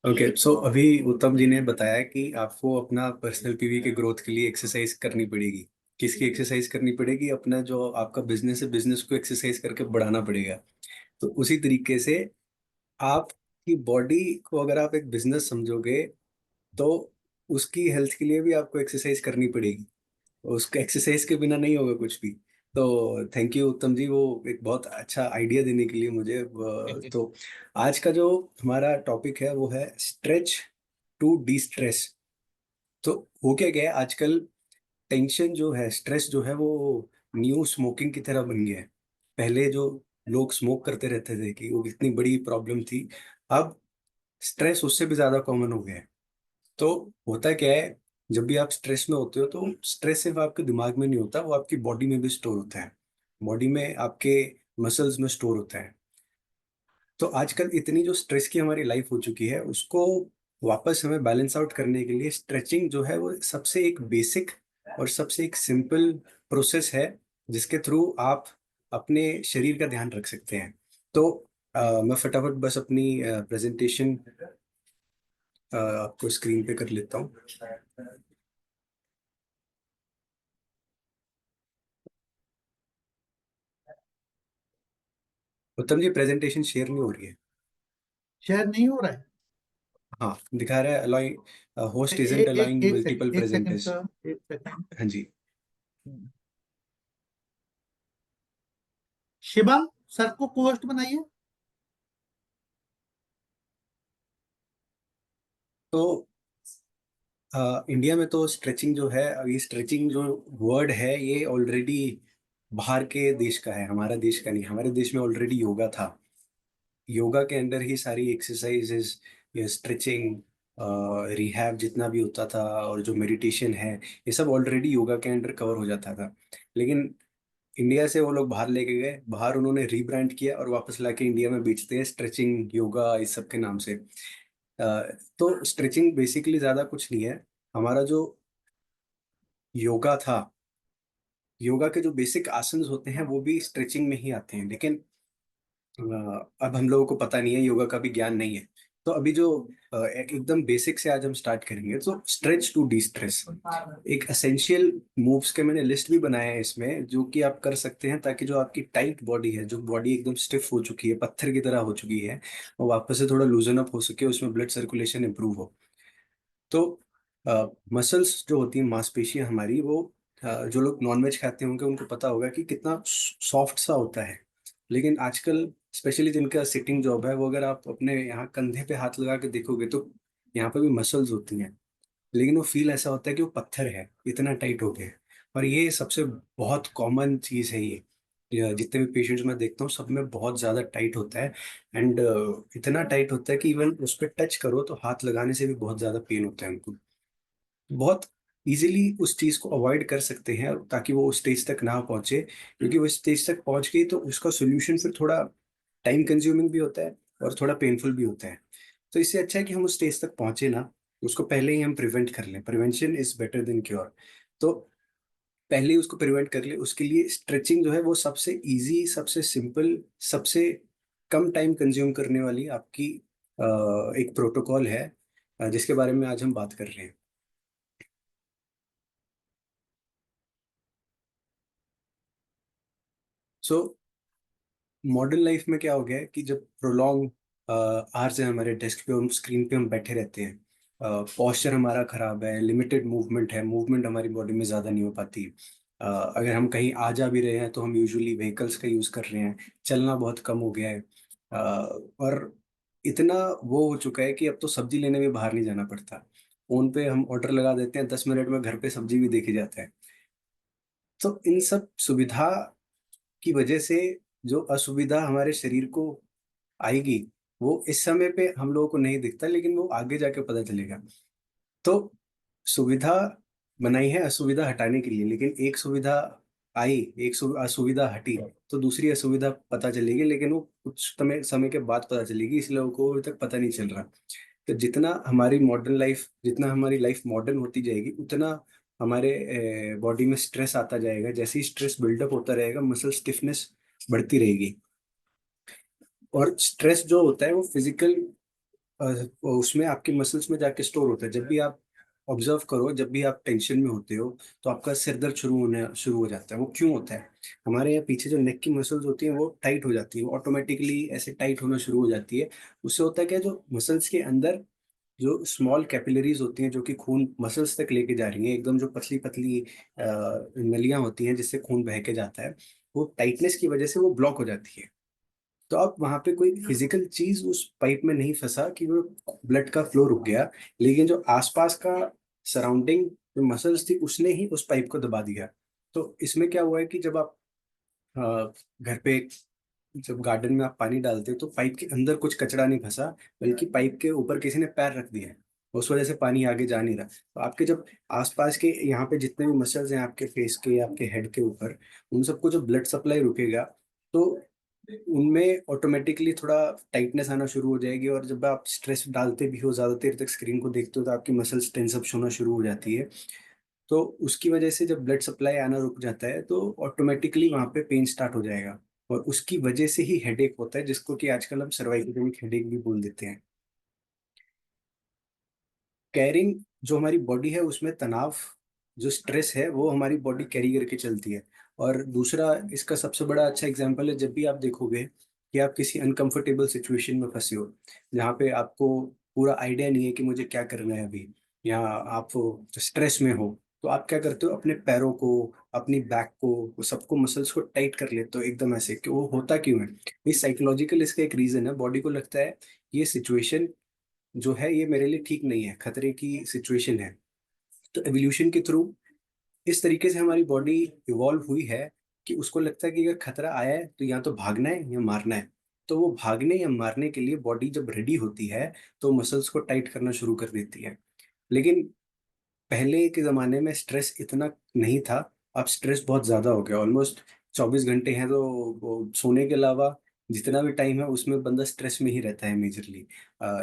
Okay, सो अभी उत्तम जी ने बताया कि आपको अपना पर्सनल पीवी के ग्रोथ के लिए एक्सरसाइज करनी पड़ेगी। किसकी एक्सरसाइज करनी पड़ेगी? अपना जो आपका बिजनेस है, बिजनेस को एक्सरसाइज करके बढ़ाना पड़ेगा। तो उसी तरीके से आपकी बॉडी को अगर आप एक बिजनेस समझोगे, तो उसकी हेल्थ के लिए भी आपको एक्सरसाइज करनी पड़ेगी। उसके एक्सरसाइज के बिना नहीं होगा कुछ भी। तो थैंक यू उत्तम जी, वो एक बहुत अच्छा आइडिया देने के लिए मुझे। तो आज का जो हमारा टॉपिक है वो है स्ट्रेच टू डी स्ट्रेस। तो हो क्या गया है आजकल, टेंशन जो है, स्ट्रेस जो है, वो न्यू स्मोकिंग की तरह बन गया है। पहले जो लोग स्मोक करते रहते थे कि वो इतनी बड़ी प्रॉब्लम थी, अब स्ट्रेस उससे भी ज्यादा कॉमन हो गया है। तो होता क्या है, जब भी आप स्ट्रेस में होते हो तो स्ट्रेस सिर्फ आपके दिमाग में नहीं होता, वो आपकी बॉडी में भी स्टोर होता है। बॉडी में आपके मसल्स में स्टोर होता है। तो आजकल इतनी जो स्ट्रेस की हमारी लाइफ हो चुकी है, उसको वापस हमें बैलेंस आउट करने के लिए स्ट्रेचिंग जो है वो सबसे एक बेसिक और सबसे एक सिंपल प्रोसेस है, जिसके थ्रू आप अपने शरीर का ध्यान रख सकते हैं। तो मैं फटाफट बस अपनी प्रेजेंटेशन आपको स्क्रीन पे कर लेता हूँ। उत्तम जी, प्रेजेंटेशन शेयर नहीं हो रही है। शेयर नहीं हो रहा है। हाँ, दिखा रहा है अलाउइंग, होस्ट इजंट एक अलाउइंग एक मल्टीपल सेकंड, एक सेकंड प्रेजेंटेशन। सर, एक सेकंड। हाँ जी। शिवम सर को होस्ट बनाइए। तो इंडिया में तो स्ट्रेचिंग जो है, ये स्ट्रेचिंग जो वर्ड है ये ऑलरेडी बाहर के देश का है, हमारा देश का नहीं। हमारे देश में ऑलरेडी योगा था। योगा के अंदर ही सारी एक्सरसाइजेस, ये स्ट्रेचिंग, रिहैब जितना भी होता था, और जो मेडिटेशन है, ये सब ऑलरेडी योगा के अंडर कवर हो जाता था। लेकिन इंडिया से वो लोग बाहर लेके गए, बाहर उन्होंने रीब्रांड किया और वापस लाके इंडिया में बेचते हैं स्ट्रेचिंग, योगा, इस सब के नाम से। तो स्ट्रेचिंग बेसिकली ज्यादा कुछ नहीं है। हमारा जो योगा था, योगा के जो बेसिक आसन्स होते हैं वो भी स्ट्रेचिंग में ही आते हैं। लेकिन अब हम लोगों को पता नहीं है, योगा का भी ज्ञान नहीं है। तो अभी जो एकदम बेसिक से आज हम स्टार्ट करेंगे। तो स्ट्रेच टू डी स्ट्रेस, एक एसेंशियल मूव्स के मैंने लिस्ट भी बनाया है इसमें, जो कि आप कर सकते हैं ताकि जो आपकी टाइट बॉडी है, जो बॉडी एकदम स्टिफ हो चुकी है, पत्थर की तरह हो चुकी है, वो वापस से थोड़ा लूजन अप हो सके, उसमें ब्लड सर्कुलेशन इंप्रूव हो। तो मसल्स जो होती हैं, मांसपेशियां हमारी, वो जो लोग नॉनवेज खाते होंगे उनको पता होगा कि कितना सॉफ्ट सा होता है। लेकिन आजकल स्पेशली जिनका सिटिंग जॉब है, वो अगर आप अपने यहाँ कंधे पे हाथ लगा के देखोगे तो यहाँ पे भी मसल्स होती हैं, लेकिन वो फील ऐसा होता है कि वो पत्थर है, इतना टाइट हो गया है। और ये सबसे बहुत कॉमन चीज़ है ये जितने भी पेशेंट्स मैं देखता हूँ, सब में बहुत ज़्यादा टाइट होता है। एंड इतना टाइट होता है कि इवन उस पर टच करो तो हाथ लगाने से भी बहुत ज़्यादा पेन होता है उनको। बहुत इजीली उस चीज को अवॉइड कर सकते हैं ताकि वो उस स्टेज तक ना पहुंचे, क्योंकि वो स्टेज तक पहुंच गई तो उसका सोल्यूशन फिर थोड़ा टाइम कंज्यूमिंग भी होता है और थोड़ा पेनफुल भी होता है। तो इससे अच्छा है कि हम उस स्टेज तक पहुंचे ना, उसको पहले ही हम प्रिवेंट कर लें। Prevention is better than cure. तो पहले ही उसको प्रिवेंट कर ले, उसके लिए स्ट्रेचिंग जो है वो सबसे इजी, सबसे सिंपल, सबसे कम टाइम कंज्यूम करने वाली आपकी एक प्रोटोकॉल है, जिसके बारे में आज हम बात कर रहे हैं। सो मॉडर्न लाइफ में क्या हो गया है कि जब प्रोलॉन्ग आवर्स है हमारे डेस्क पे, हम स्क्रीन पे हम बैठे रहते हैं, पोस्चर हमारा खराब है, लिमिटेड मूवमेंट है, मूवमेंट हमारी बॉडी में ज़्यादा नहीं हो पाती। अगर हम कहीं आ जा भी रहे हैं तो हम यूजुअली व्हीकल्स का यूज़ कर रहे हैं, चलना बहुत कम हो गया है। और इतना वो हो चुका है कि अब तो सब्जी लेने भी बाहर नहीं जाना पड़ता, फ़ोन पे हम ऑर्डर लगा देते हैं, 10 मिनट में घर पे सब्जी भी देखी जाता है। तो इन सब सुविधा की वजह से जो असुविधा हमारे शरीर को आएगी, वो इस समय पे हम लोगों को नहीं दिखता, लेकिन वो आगे जाके पता चलेगा। तो सुविधा बनाई है असुविधा हटाने के लिए, लेकिन एक सुविधा आई, एक असुविधा हटी, तो दूसरी असुविधा पता चलेगी, लेकिन वो कुछ समय समय के बाद पता चलेगी, इसलिए लोगों को अभी तक पता नहीं चल रहा। तो जितना हमारी लाइफ मॉडर्न होती जाएगी, उतना हमारे बॉडी में स्ट्रेस आता जाएगा। जैसे ही स्ट्रेस बिल्डअप होता रहेगा, मसल स्टिफनेस बढ़ती रहेगी। और स्ट्रेस जो होता है वो फिजिकल उसमें आपके मसल्स में जाके स्टोर होता है। जब भी आप ऑब्जर्व करो, जब भी आप टेंशन में होते हो तो आपका सिर दर्द शुरू हो जाता है। वो क्यों होता है? हमारे यहाँ पीछे जो नेक की मसल्स होती हैं वो टाइट हो जाती है, ऑटोमेटिकली ऐसे टाइट होना शुरू हो जाती है। उससे होता है क्या, जो मसल्स के अंदर जो स्मॉल कैपिलरीज होती हैं जो कि खून मसल्स तक लेके जा रही हैं, एकदम जो पतली पतली नलियां होती हैं जिससे खून बह के जाता है, वो टाइटनेस की वजह से वो ब्लॉक हो जाती है। तो अब वहां पे कोई फिजिकल चीज उस पाइप में नहीं फंसा कि वो ब्लड का फ्लो रुक गया, लेकिन जो आसपास का सराउंडिंग जो मसल्स थी उसने ही उस पाइप को दबा दिया। तो इसमें क्या हुआ है कि जब आप घर पे जब गार्डन में आप पानी डालते हो तो पाइप के अंदर कुछ कचरा नहीं फंसा, बल्कि पाइप के ऊपर किसी ने पैर रख दिया है, उस वजह से पानी आगे जा नहीं रहा। तो आपके जब आसपास के यहाँ पे जितने भी मसल्स हैं आपके फेस के, आपके हेड के ऊपर, उन सबको जब ब्लड सप्लाई रुकेगा तो उनमें ऑटोमेटिकली थोड़ा टाइटनेस आना शुरू हो जाएगी। और जब आप स्ट्रेस डालते भी हो, ज्यादा देर तक स्क्रीन को देखते हो, तो आपकी मसल्स टेंस अप होना शुरू हो जाती है। तो उसकी वजह से जब ब्लड सप्लाई आना रुक जाता है तो ऑटोमेटिकली वहां पे पेन स्टार्ट हो जाएगा। और उसकी वजह से ही हेडेक होता है, जिसको कि आजकल हम सर्वाइकल हेडेक भी बोल देते हैं। कैरिंग, जो हमारी बॉडी है उसमें तनाव, जो स्ट्रेस है वो हमारी बॉडी कैरी करके चलती है। और दूसरा इसका सबसे बड़ा अच्छा एग्जांपल है, जब भी आप देखोगे कि आप किसी अनकंफर्टेबल सिचुएशन में फंसे हो, जहाँ पे आपको पूरा आइडिया नहीं है कि मुझे क्या करना है अभी, या आप स्ट्रेस में हो, तो आप क्या करते हो, अपने पैरों को, अपनी बैक को, वो सबको मसल्स को टाइट कर लेते हो एकदम ऐसे। कि वो होता क्यों है? ये साइकोलॉजिकल इसका एक रीजन है। बॉडी को लगता है ये सिचुएशन जो है ये मेरे लिए ठीक नहीं है, खतरे की सिचुएशन है। तो एवोल्यूशन के थ्रू इस तरीके से हमारी बॉडी इवॉल्व हुई है कि उसको लगता है कि अगर खतरा आया है तो या तो भागना है या मारना है। तो वो भागने या मारने के लिए बॉडी जब रेडी होती है तो मसल्स को टाइट करना शुरू कर देती है। लेकिन पहले के ज़माने में स्ट्रेस इतना नहीं था। अब स्ट्रेस बहुत ज़्यादा हो गया। ऑलमोस्ट 24 घंटे हैं तो वो सोने के अलावा जितना भी टाइम है उसमें बंदा स्ट्रेस में ही रहता है मेजरली।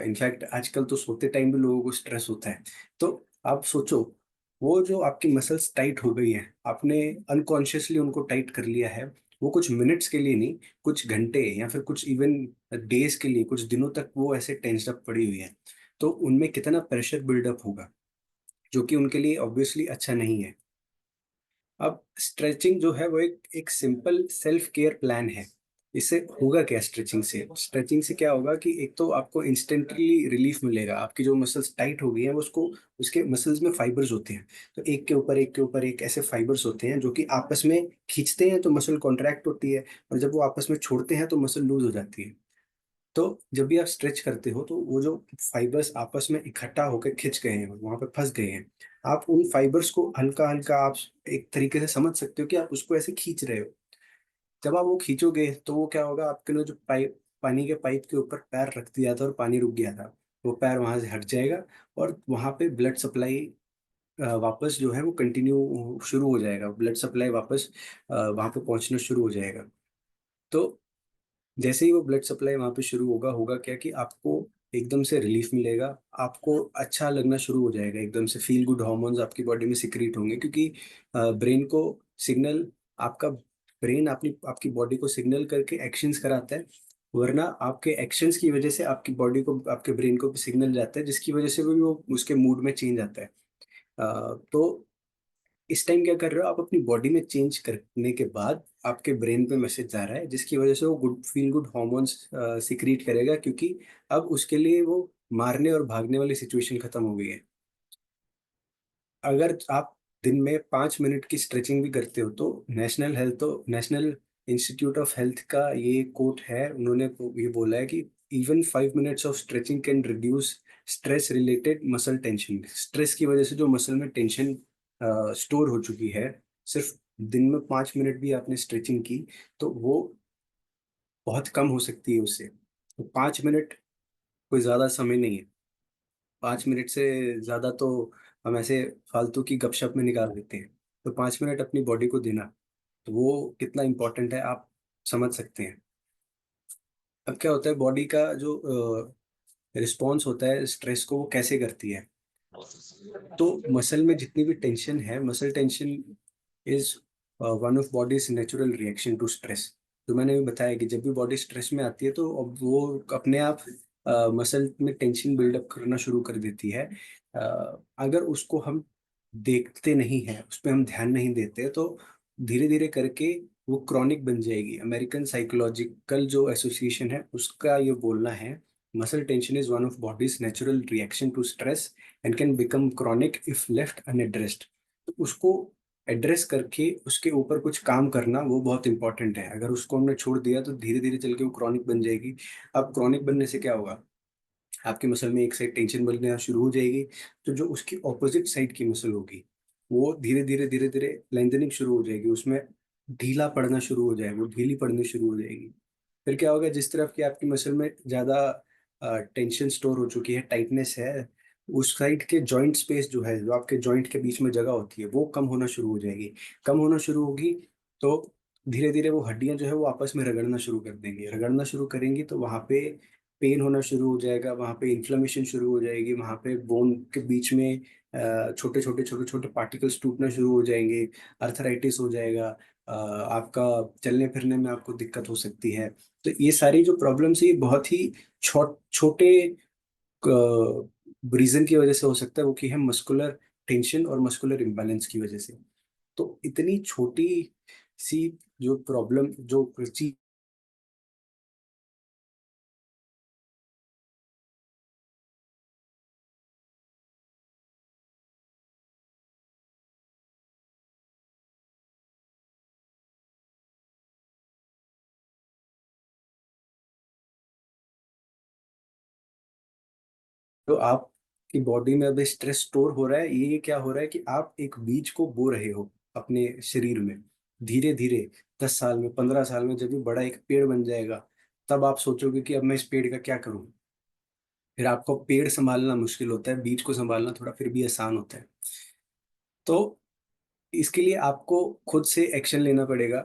इनफैक्ट आजकल तो सोते टाइम भी लोगों को स्ट्रेस होता है। तो आप सोचो, वो जो आपकी मसल्स टाइट हो गई हैं, आपने अनकॉन्शियसली उनको टाइट कर लिया है। वो कुछ मिनट्स के लिए नहीं, कुछ घंटे या फिर कुछ इवन डेज के लिए, कुछ दिनों तक वो ऐसे टेंस्ड अप पड़ी हुई है। तो उनमें कितना प्रेशर बिल्डअप होगा, जो कि उनके लिए ऑब्वियसली अच्छा नहीं है। अब स्ट्रेचिंग जो है वो एक सिंपल सेल्फ केयर प्लान है। इससे होगा क्या? स्ट्रेचिंग से क्या होगा कि एक तो आपको इंस्टेंटली रिलीफ मिलेगा। आपकी जो मसल्स टाइट हो गई हैं वो उसको, उसके मसल्स में फाइबर्स होते हैं, तो एक के ऊपर एक के ऊपर एक ऐसे फाइबर्स होते हैं जो कि आपस में खींचते हैं तो मसल कॉन्ट्रैक्ट होती है, और जब वो आपस में छोड़ते हैं तो मसल लूज हो जाती है। तो जब भी आप स्ट्रेच करते हो तो वो जो फाइबर्स आपस में इकट्ठा होकर खिंच गए हैं, वहां पे फंस गए हैं, आप उन फाइबर्स को हल्का हल्का, आप एक तरीके से समझ सकते हो कि आप उसको ऐसे खींच रहे हो। जब आप वो खींचोगे तो वो क्या होगा, आपके लिए जो पाइप, पानी के पाइप के ऊपर पैर रख दिया था और पानी रुक गया था, वो पैर वहां से हट जाएगा। और वहां पे ब्लड सप्लाई वापस जो है वो कंटिन्यू शुरू हो जाएगा। ब्लड सप्लाई वापस वहां पे पहुंचना शुरू हो जाएगा। तो जैसे ही वो ब्लड सप्लाई वहां पे शुरू होगा, होगा क्या कि आपको एकदम से रिलीफ मिलेगा। आपको अच्छा लगना शुरू हो जाएगा, एकदम से फील गुड हार्मोन्स आपकी बॉडी में सिक्रीट होंगे, क्योंकि ब्रेन को सिग्नल, आपका ब्रेन अपनी आपकी बॉडी को सिग्नल करके एक्शंस कराता है। वरना आपके एक्शंस की वजह से आपकी बॉडी को, आपके ब्रेन को भी सिग्नल जाता है, जिसकी वजह से भी वो उसके मूड में चेंज आता है। तो इस टाइम क्या कर रहे हो आप, अपनी बॉडी में चेंज करने के बाद आपके ब्रेन पे मैसेज जा रहा है, जिसकी वजह से वो good feel good hormones secrete करेगा, क्योंकि अब उसके लिए वो मारने और भागने वाली सिचुएशन खत्म हो गई है। अगर आप दिन में 5 मिनट की स्ट्रेचिंग भी करते हो तो नेशनल इंस्टीट्यूट ऑफ हेल्थ का ये कोट है, उन्होंने ये बोला है कि even 5 minutes of stretching can reduce stress related muscle tension. Stress की वजह से जो मसल में टेंशन स्टोर हो चुकी है, सिर्फ दिन में 5 मिनट भी आपने स्ट्रेचिंग की तो वो बहुत कम हो सकती है उससे। तो 5 मिनट कोई ज़्यादा समय नहीं है। 5 मिनट से ज़्यादा तो हम ऐसे फालतू की गपशप में निकाल देते हैं। तो 5 मिनट अपनी बॉडी को देना, तो वो कितना इम्पोर्टेंट है आप समझ सकते हैं। अब क्या होता है, बॉडी का जो रिस्पॉन्स होता है स्ट्रेस को, वो कैसे करती है? तो मसल में जितनी भी टेंशन है, muscle tension is one of body's natural reaction to stress. तो मैंने भी बताया कि जब भी बॉडी स्ट्रेस में आती है तो अब वो अपने आप मसल में टेंशन बिल्डअप करना शुरू कर देती है। अगर उसको हम देखते नहीं हैं, उस पे हम ध्यान नहीं देते, तो धीरे धीरे करके वो क्रॉनिक बन जाएगी। अमेरिकन साइकोलॉजिकल जो एसोसिएशन है उसका ये बोलना है, muscle tension is one of body's natural reaction to stress and can become chronic if left unaddressed. तो उसको एड्रेस करके उसके ऊपर कुछ काम करना वो बहुत इंपॉर्टेंट है। अगर उसको हमने छोड़ दिया तो धीरे धीरे चल के वो क्रॉनिक बन जाएगी। अब क्रॉनिक बनने से क्या होगा, आपके मसल में एक साइड टेंशन बनना शुरू हो जाएगी, तो जो उसकी ऑपोजिट साइड की मसल होगी वो धीरे धीरे लेंथनिंग शुरू हो जाएगी, उसमें ढीला पड़ना शुरू हो जाएगा, वो ढीली पड़नी शुरू हो जाएगी। फिर क्या होगा, जिस तरफ की आपकी मसल में ज्यादा टेंशन स्टोर हो चुकी है, टाइटनेस है, उस साइड के जॉइंट स्पेस जो है, जो आपके जॉइंट के बीच में जगह होती है, वो कम होना शुरू हो जाएगी। कम होना शुरू होगी तो धीरे धीरे वो हड्डियां जो है वो आपस में रगड़ना शुरू कर देंगी, रगड़ना शुरू करेंगी तो वहां पे पेन होना शुरू हो जाएगा, वहां पे इन्फ्लेमेशन शुरू हो जाएगी, वहां पे बोन के बीच में छोटे छोटे पार्टिकल्स टूटना शुरू हो जाएंगे, अर्थराइटिस हो जाएगा, आपका चलने फिरने में आपको दिक्कत हो सकती है। तो ये सारी जो प्रॉब्लम्स है ये बहुत ही छोटे रीजन की वजह से हो सकता है, वो कि है मस्कुलर टेंशन और मस्कुलर इम्बैलेंस की वजह से। तो इतनी छोटी सी जो प्रॉब्लम जो चीज, तो आपकी बॉडी में अभी स्ट्रेस स्टोर हो रहा है, ये क्या हो रहा है कि आप एक बीज को बो रहे हो अपने शरीर में। धीरे धीरे 10 साल में, 15 साल में, जब भी बड़ा एक पेड़ बन जाएगा, तब आप सोचोगे कि अब मैं इस पेड़ का क्या करूं। फिर आपको पेड़ संभालना मुश्किल होता है, बीज को संभालना थोड़ा फिर भी आसान होता है। तो इसके लिए आपको खुद से एक्शन लेना पड़ेगा।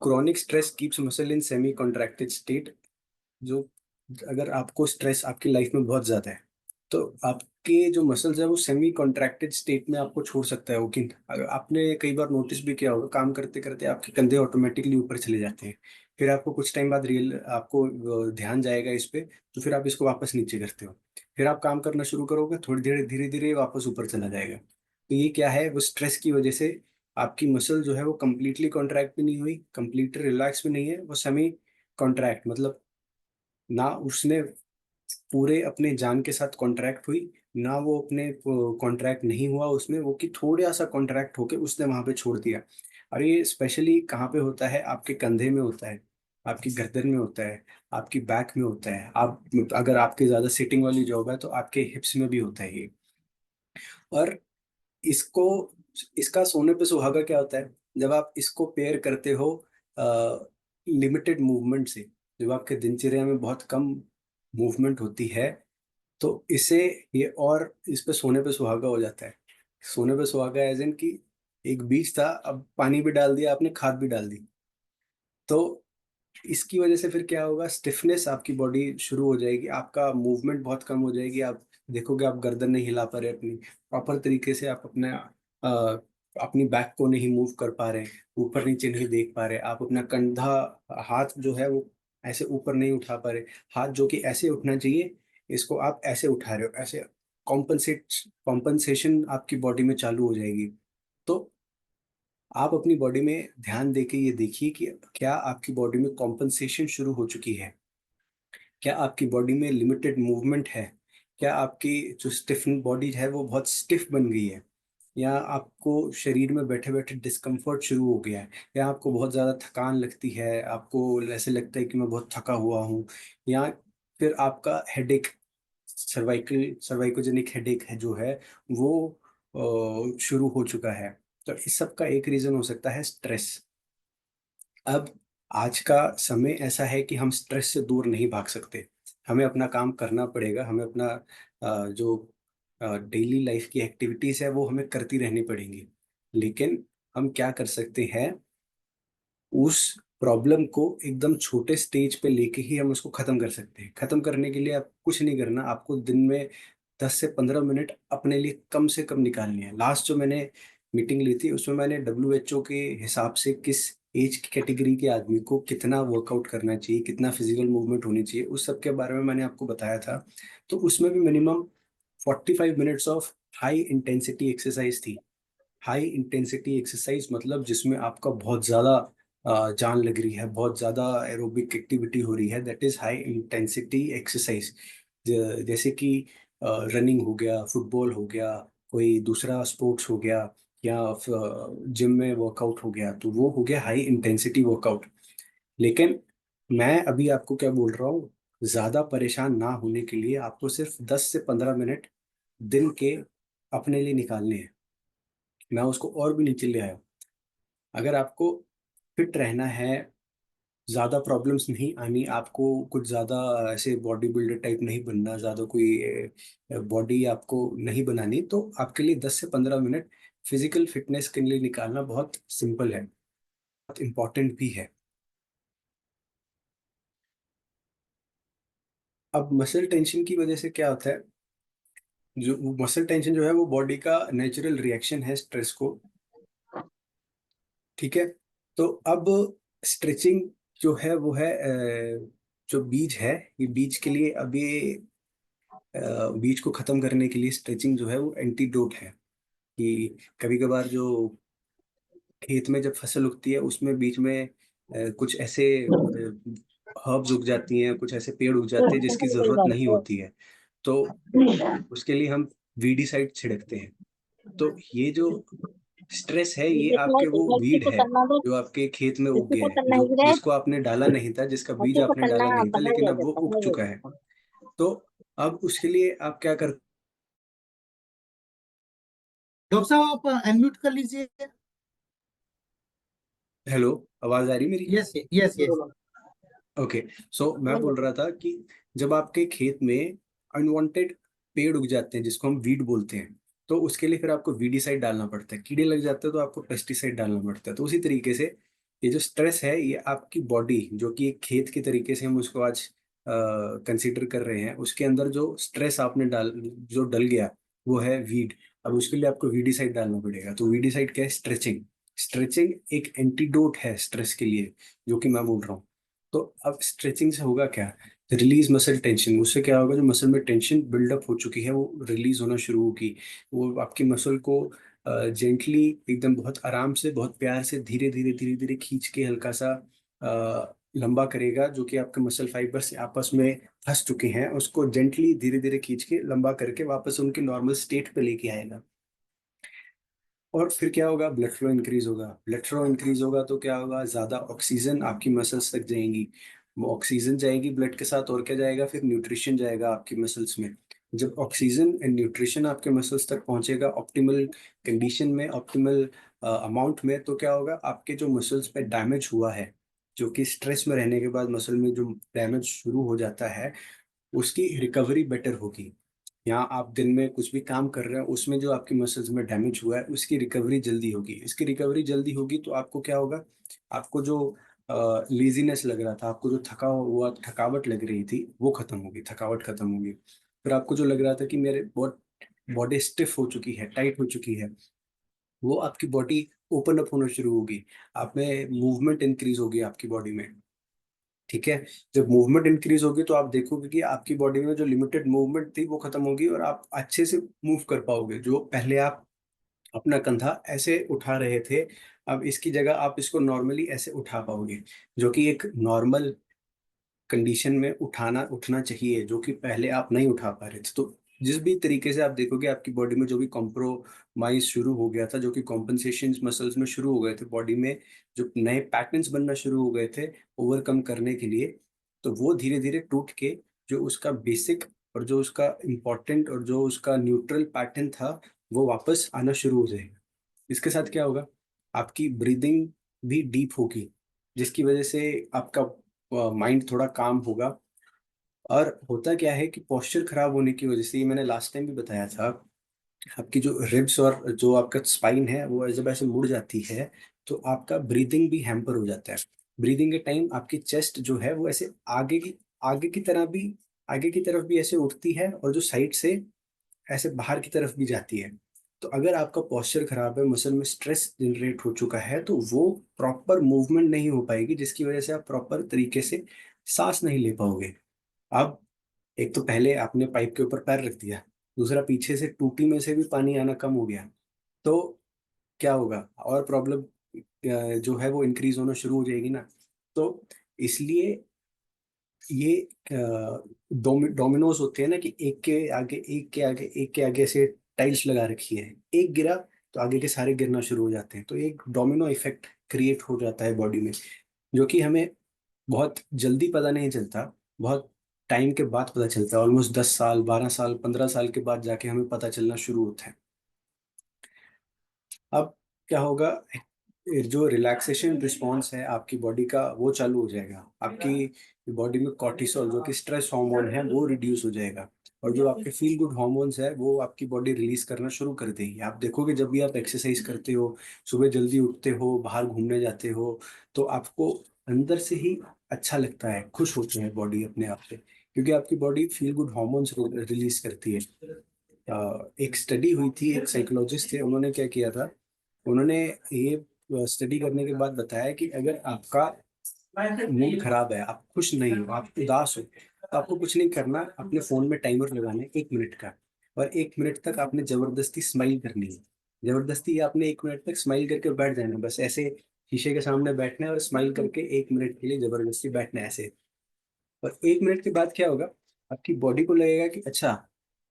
Chronic stress keeps muscle in semi contracted state. जो अगर आपको स्ट्रेस आपकी लाइफ में बहुत ज्यादा है, तो आपके जो मसल्स है वो सेमी कॉन्ट्रैक्टेड स्टेट में आपको छोड़ सकता है वो कि, अगर आपने कई बार नोटिस भी किया होगा, काम करते करते आपके कंधे ऑटोमेटिकली ऊपर चले जाते हैं, फिर आपको कुछ टाइम बाद रियल आपको ध्यान जाएगा इस पे, तो फिर आप इसको वापस नीचे करते हो, फिर आप काम करना शुरू करोगे, थोड़ी देर धीरे धीरे वापस ऊपर चला जाएगा। तो ये क्या है, वो स्ट्रेस की वजह से आपकी मसल जो है वो कंप्लीटली कॉन्ट्रैक्ट भी नहीं हुई, कंप्लीटली रिलैक्स भी नहीं है, वो सेमी कॉन्ट्रैक्ट, मतलब ना उसने पूरे अपने जान के साथ कॉन्ट्रैक्ट हुई, ना वो अपने कॉन्ट्रैक्ट नहीं हुआ उसमें, वो कि थोड़ा सा कॉन्ट्रैक्ट होके उसने वहां पे छोड़ दिया। और ये स्पेशली कहाँ पे होता है, आपके कंधे में होता है, आपकी गर्दन में होता है, आपकी बैक में होता है, आप अगर आपके ज्यादा सिटिंग वाली जॉब है तो आपके हिप्स में भी होता है ये। और इसको इसका सोने पे सुहागा क्या होता है, जब आप इसको पेयर करते हो लिमिटेड मूवमेंट से, जब आपके दिनचर्या में बहुत कम मूवमेंट होती है, तो इसे ये और इस पे सोने पे सुहागा हो जाता है। सोने पे सुहागा एज इन की एक बीज था, अब पानी भी डाल दिया आपने, खाद भी डाल दी, तो इसकी वजह से फिर क्या होगा, स्टिफनेस आपकी बॉडी शुरू हो जाएगी, आपका मूवमेंट बहुत कम हो जाएगी, आप देखोगे आप गर्दन नहीं हिला पा रहे अपनी प्रॉपर तरीके से, आप अपने अपनी बैक को नहीं मूव कर पा रहे, ऊपर नीचे नहीं देख पा रहे, आप अपना कंधा, हाथ जो है वो ऐसे ऊपर नहीं उठा पा रहे, हाथ जो कि ऐसे उठना चाहिए इसको आप ऐसे उठा रहे हो, ऐसे कॉम्पनसेशन आपकी बॉडी में चालू हो जाएगी। तो आप अपनी बॉडी में ध्यान देके ये देखिए कि क्या आपकी बॉडी में कॉम्पनसेशन शुरू हो चुकी है, क्या आपकी बॉडी में लिमिटेड मूवमेंट है, क्या आपकी जो स्टिफ बॉडी है वो बहुत स्टिफ बन गई है, या आपको शरीर में बैठे बैठे डिस्कम्फर्ट शुरू हो गया है, या आपको बहुत ज़्यादा थकान लगती है, आपको ऐसे लगता है कि मैं बहुत थका हुआ हूँ, या फिर आपका हेडेक, सर्वाइकोजेनिक हेडेक है जो है वो शुरू हो चुका है। तो इस सब का एक रीज़न हो सकता है स्ट्रेस। अब आज का समय ऐसा है कि हम स्ट्रेस से दूर नहीं भाग सकते, हमें अपना काम करना पड़ेगा, हमें अपना जो डेली लाइफ की एक्टिविटीज है वो हमें करती रहनी पड़ेंगी। लेकिन हम क्या कर सकते हैं, उस प्रॉब्लम को एकदम छोटे स्टेज पे लेके ही हम उसको खत्म कर सकते हैं। खत्म करने के लिए आप कुछ नहीं करना, आपको दिन में 10 से 15 मिनट अपने लिए कम से कम निकालनी है। लास्ट जो मैंने मीटिंग ली थी उसमें मैंने WHO के हिसाब से किस एज की कैटेगरी के आदमी को कितना वर्कआउट करना चाहिए, कितना फिजिकल मूवमेंट होनी चाहिए, उस सब के बारे में मैंने आपको बताया था। तो उसमें भी minimum 45 minutes of high intensity exercise थी। हाई इंटेंसिटी एक्सरसाइज मतलब जिसमें आपका बहुत ज्यादा जान लग रही है, बहुत ज्यादा एरोबिक एक्टिविटी हो रही है, that is high intensity exercise. जैसे कि रनिंग हो गया, फुटबॉल हो गया, कोई दूसरा स्पोर्ट्स हो गया, या जिम में वर्कआउट हो गया, तो वो हो गया हाई इंटेंसिटी वर्कआउट। लेकिन मैं अभी आपको क्या बोल रहा हूँ, ज्यादा परेशान ना होने के लिए आपको सिर्फ 10 से 15 मिनट दिन के अपने लिए निकालने हैं। मैं उसको और भी नीचे ले आया। अगर आपको फिट रहना है, ज्यादा प्रॉब्लम्स नहीं आनी, आपको कुछ ज्यादा ऐसे बॉडी बिल्डर टाइप नहीं बनना, ज्यादा कोई बॉडी आपको नहीं बनानी, तो आपके लिए 10 से 15 मिनट फिजिकल फिटनेस के लिए निकालना बहुत सिंपल है, बहुत इम्पोर्टेंट भी है। अब मसल टेंशन की वजह से क्या होता है, जो मसल टेंशन जो है वो बॉडी का नेचुरल रिएक्शन है स्ट्रेस को। ठीक है। तो अब स्ट्रेचिंग जो है वो है जो बीज है, ये बीज के लिए, अब ये बीज को खत्म करने के लिए स्ट्रेचिंग जो है वो एंटीडोट है। कि कभी कभार जो खेत में जब फसल उगती है उसमें बीच में कुछ ऐसे हर्ब्स उग जाती हैं, कुछ ऐसे पेड़ उग जाते हैं जिसकी जरूरत नहीं होती है, तो उसके लिए हम वीडीसाइड छिड़कते हैं। तो ये जो स्ट्रेस है ये देखना आपके वो इसी वीड को है करना दो, जो आपके खेत में उग इसी गया को है, करना जो है। जिसको आपने डाला नहीं था, जिसका बीज उसी को आपने डाला करना, नहीं था, पकड़ लेकिन लिया अब वो जाता उग है चुका है। देखो। तो अब उसके लिए आप क्या कर। डॉक्टर साहब आप अनम्यूट कर लीजिए। हेलो, आवाज आ रही मेरी? Yes yes yes. ओके। सो मैं बोलो। बोल रहा था कि जब आपके खेत में अनवांटेड पेड़ उग जाते हैं जिसको हम वीड बोलते हैं, तो उसके लिए फिर आपको वीडीसाइड डालना पड़ता है। कीड़े लग जाते हैं तो आपको पेस्टिसाइड डालना पड़ता है। तो उसी तरीके से ये जो स्ट्रेस है ये आपकी बॉडी, जो कि एक खेत के तरीके से हम उसको आज कंसीडर कर रहे हैं, उसके अंदर जो स्ट्रेस आपने डाल जो डल गया वो है वीड। अब उसके लिए आपको वीडीसाइड डालना पड़ेगा। तो वीडीसाइड क्या है? स्ट्रेचिंग। स्ट्रेचिंग एक एंटीडोट है स्ट्रेस के लिए, जो कि मैं बोल रहा हूँ। तो अब स्ट्रेचिंग से होगा क्या? Release muscle tension. उससे क्या होगा, जो मसल में टेंशन बिल्डअप हो चुकी है वो रिलीज होना शुरू होगी। वो आपकी मसल को जेंटली, एकदम बहुत आराम से, बहुत प्यार से, धीरे धीरे धीरे धीरे खींच के हल्का सा लंबा करेगा। जो कि आपके मसल फाइबर्स आपस में फंस चुके हैं, उसको जेंटली धीरे धीरे खींच के लंबा करके वापस उनके नॉर्मल स्टेट पे लेके आएगा। और फिर क्या होगा? ब्लड फ्लो इंक्रीज होगा। ब्लड फ्लो इंक्रीज होगा तो क्या होगा? ज्यादा ऑक्सीजन आपकी मसल्स तक जाएंगी। वो ऑक्सीजन जाएगी ब्लड के साथ, और क्या जाएगा? फिर न्यूट्रिशन जाएगा आपकी मसल्स में। जब ऑक्सीजन एंड न्यूट्रिशन आपके मसल्स तक पहुंचेगा ऑप्टिमल कंडीशन में, ऑप्टिमल अमाउंट में, तो क्या होगा? आपके जो मसल्स पे डैमेज हुआ है, जो कि स्ट्रेस में रहने के बाद मसल में जो डैमेज शुरू हो जाता है, उसकी रिकवरी बेटर होगी। यहाँ आप दिन में कुछ भी काम कर रहे हो, उसमें जो आपकी मसल्स में डैमेज हुआ है उसकी रिकवरी जल्दी होगी। इसकी रिकवरी जल्दी होगी तो आपको क्या होगा? आपको जो लेजीनेस लग रहा था, आपको जो थका हुआ, थकावट लग रही थी, वो खत्म होगी, थकावट खत्म होगी। फिर आपको जो लग रहा था कि मेरे बहुत बॉडी स्टिफ हो चुकी है, टाइट हो चुकी है, वो आपकी बॉडी ओपन अप होना शुरू होगी। आप में मूवमेंट इंक्रीज होगी आपकी बॉडी में। ठीक है। जब मूवमेंट इंक्रीज होगी तो आप देखोगे कि आपकी बॉडी में जो लिमिटेड मूवमेंट थी वो खत्म होगी, और आप अच्छे से मूव कर पाओगे। जो पहले आप अपना कंधा ऐसे उठा रहे थे, अब इसकी जगह आप इसको नॉर्मली ऐसे उठा पाओगे, जो कि एक नॉर्मल कंडीशन में उठाना उठना चाहिए, जो कि पहले आप नहीं उठा पा रहे थे। तो जिस भी तरीके से आप देखोगे आपकी बॉडी में जो भी कॉम्प्रोमाइज शुरू हो गया था, जो कि कॉम्पनसेशन मसल्स में शुरू हो गए थे बॉडी में, जो नए पैटर्न्स बनना शुरू हो गए थे ओवरकम करने के लिए, तो वो धीरे धीरे टूट के जो उसका बेसिक और जो उसका इम्पोर्टेंट और जो उसका न्यूट्रल पैटर्न था, वो वापस आना शुरू हो जाएगा। इसके साथ क्या होगा? आपकी ब्रीदिंग भी डीप होगी, जिसकी वजह से आपका माइंड थोड़ा काम होगा। और होता क्या है कि पोस्चर खराब होने की वजह से, ये मैंने लास्ट टाइम भी बताया था, आपकी जो रिब्स और जो आपका स्पाइन है वो जब ऐसे मुड़ जाती है, तो आपका ब्रीदिंग भी हैम्पर हो जाता है। ब्रीदिंग के टाइम आपकी चेस्ट जो है वो ऐसे आगे की तरह भी, आगे की तरफ भी ऐसे उठती है, और जो साइड से ऐसे बाहर की तरफ भी जाती है। तो अगर आपका पोस्चर खराब है, मसल में स्ट्रेस जनरेट हो चुका है, तो वो प्रॉपर मूवमेंट नहीं हो पाएगी, जिसकी वजह से आप प्रॉपर तरीके से सांस नहीं ले पाओगे। अब एक तो पहले आपने पाइप के ऊपर पैर रख दिया, दूसरा पीछे से टूटी में से भी पानी आना कम हो गया, तो क्या होगा, और प्रॉब्लम जो है वो इंक्रीज होना शुरू हो जाएगी ना। तो इसलिए ये डोमिनोज होते हैं ना, कि एक के आगे एक के आगे एक के आगे ऐसे टाइल्स लगा रखी है, एक गिरा तो आगे के सारे गिरना शुरू हो जाते हैं, तो एक डोमिनो इफेक्ट क्रिएट हो जाता है बॉडी में, जो कि हमें बहुत जल्दी पता नहीं चलता, बहुत टाइम के बाद पता चलता है, ऑलमोस्ट 10 साल, 12 साल, 15 साल के बाद जाके हमें पता चलना शुरू होता है। अब क्या होगा, जो रिलैक्सेशन रिस्पॉन्स है आपकी बॉडी का वो चालू हो जाएगा, आपकी बॉडी में कॉर्टिसोल जो कि स्ट्रेस हार्मोन है वो रिड्यूस हो जाएगा, और जो आपके फील गुड हार्मोन्स है वो आपकी बॉडी रिलीज करना शुरू कर देगी। आप देखोगे जब भी आप एक्सरसाइज करते हो, सुबह जल्दी उठते हो, बाहर घूमने जाते हो, तो आपको अंदर से ही अच्छा लगता है, खुश होते हैं बॉडी अपने आप से, क्योंकि आपकी body feel good hormones release करती है। एक स्टडी हुई थी, एक साइकोलॉजिस्ट थे, उन्होंने क्या किया था, उन्होंने ये स्टडी करने के बाद बताया कि अगर आपका मूड खराब है, आप खुश नहीं हो, आप उदास हो, तो आपको कुछ नहीं करना, अपने फोन में टाइमर लगाना है 1 मिनट का, और 1 मिनट तक आपने जबरदस्ती स्माइल करनी है। जबरदस्ती आपने 1 मिनट तक स्माइल करके बैठ जाना है, बस ऐसे शीशे के सामने बैठना है और स्माइल करके 1 मिनट के लिए जबरदस्ती बैठना है ऐसे। और 1 मिनट के बाद क्या होगा, आपकी बॉडी को लगेगा कि अच्छा,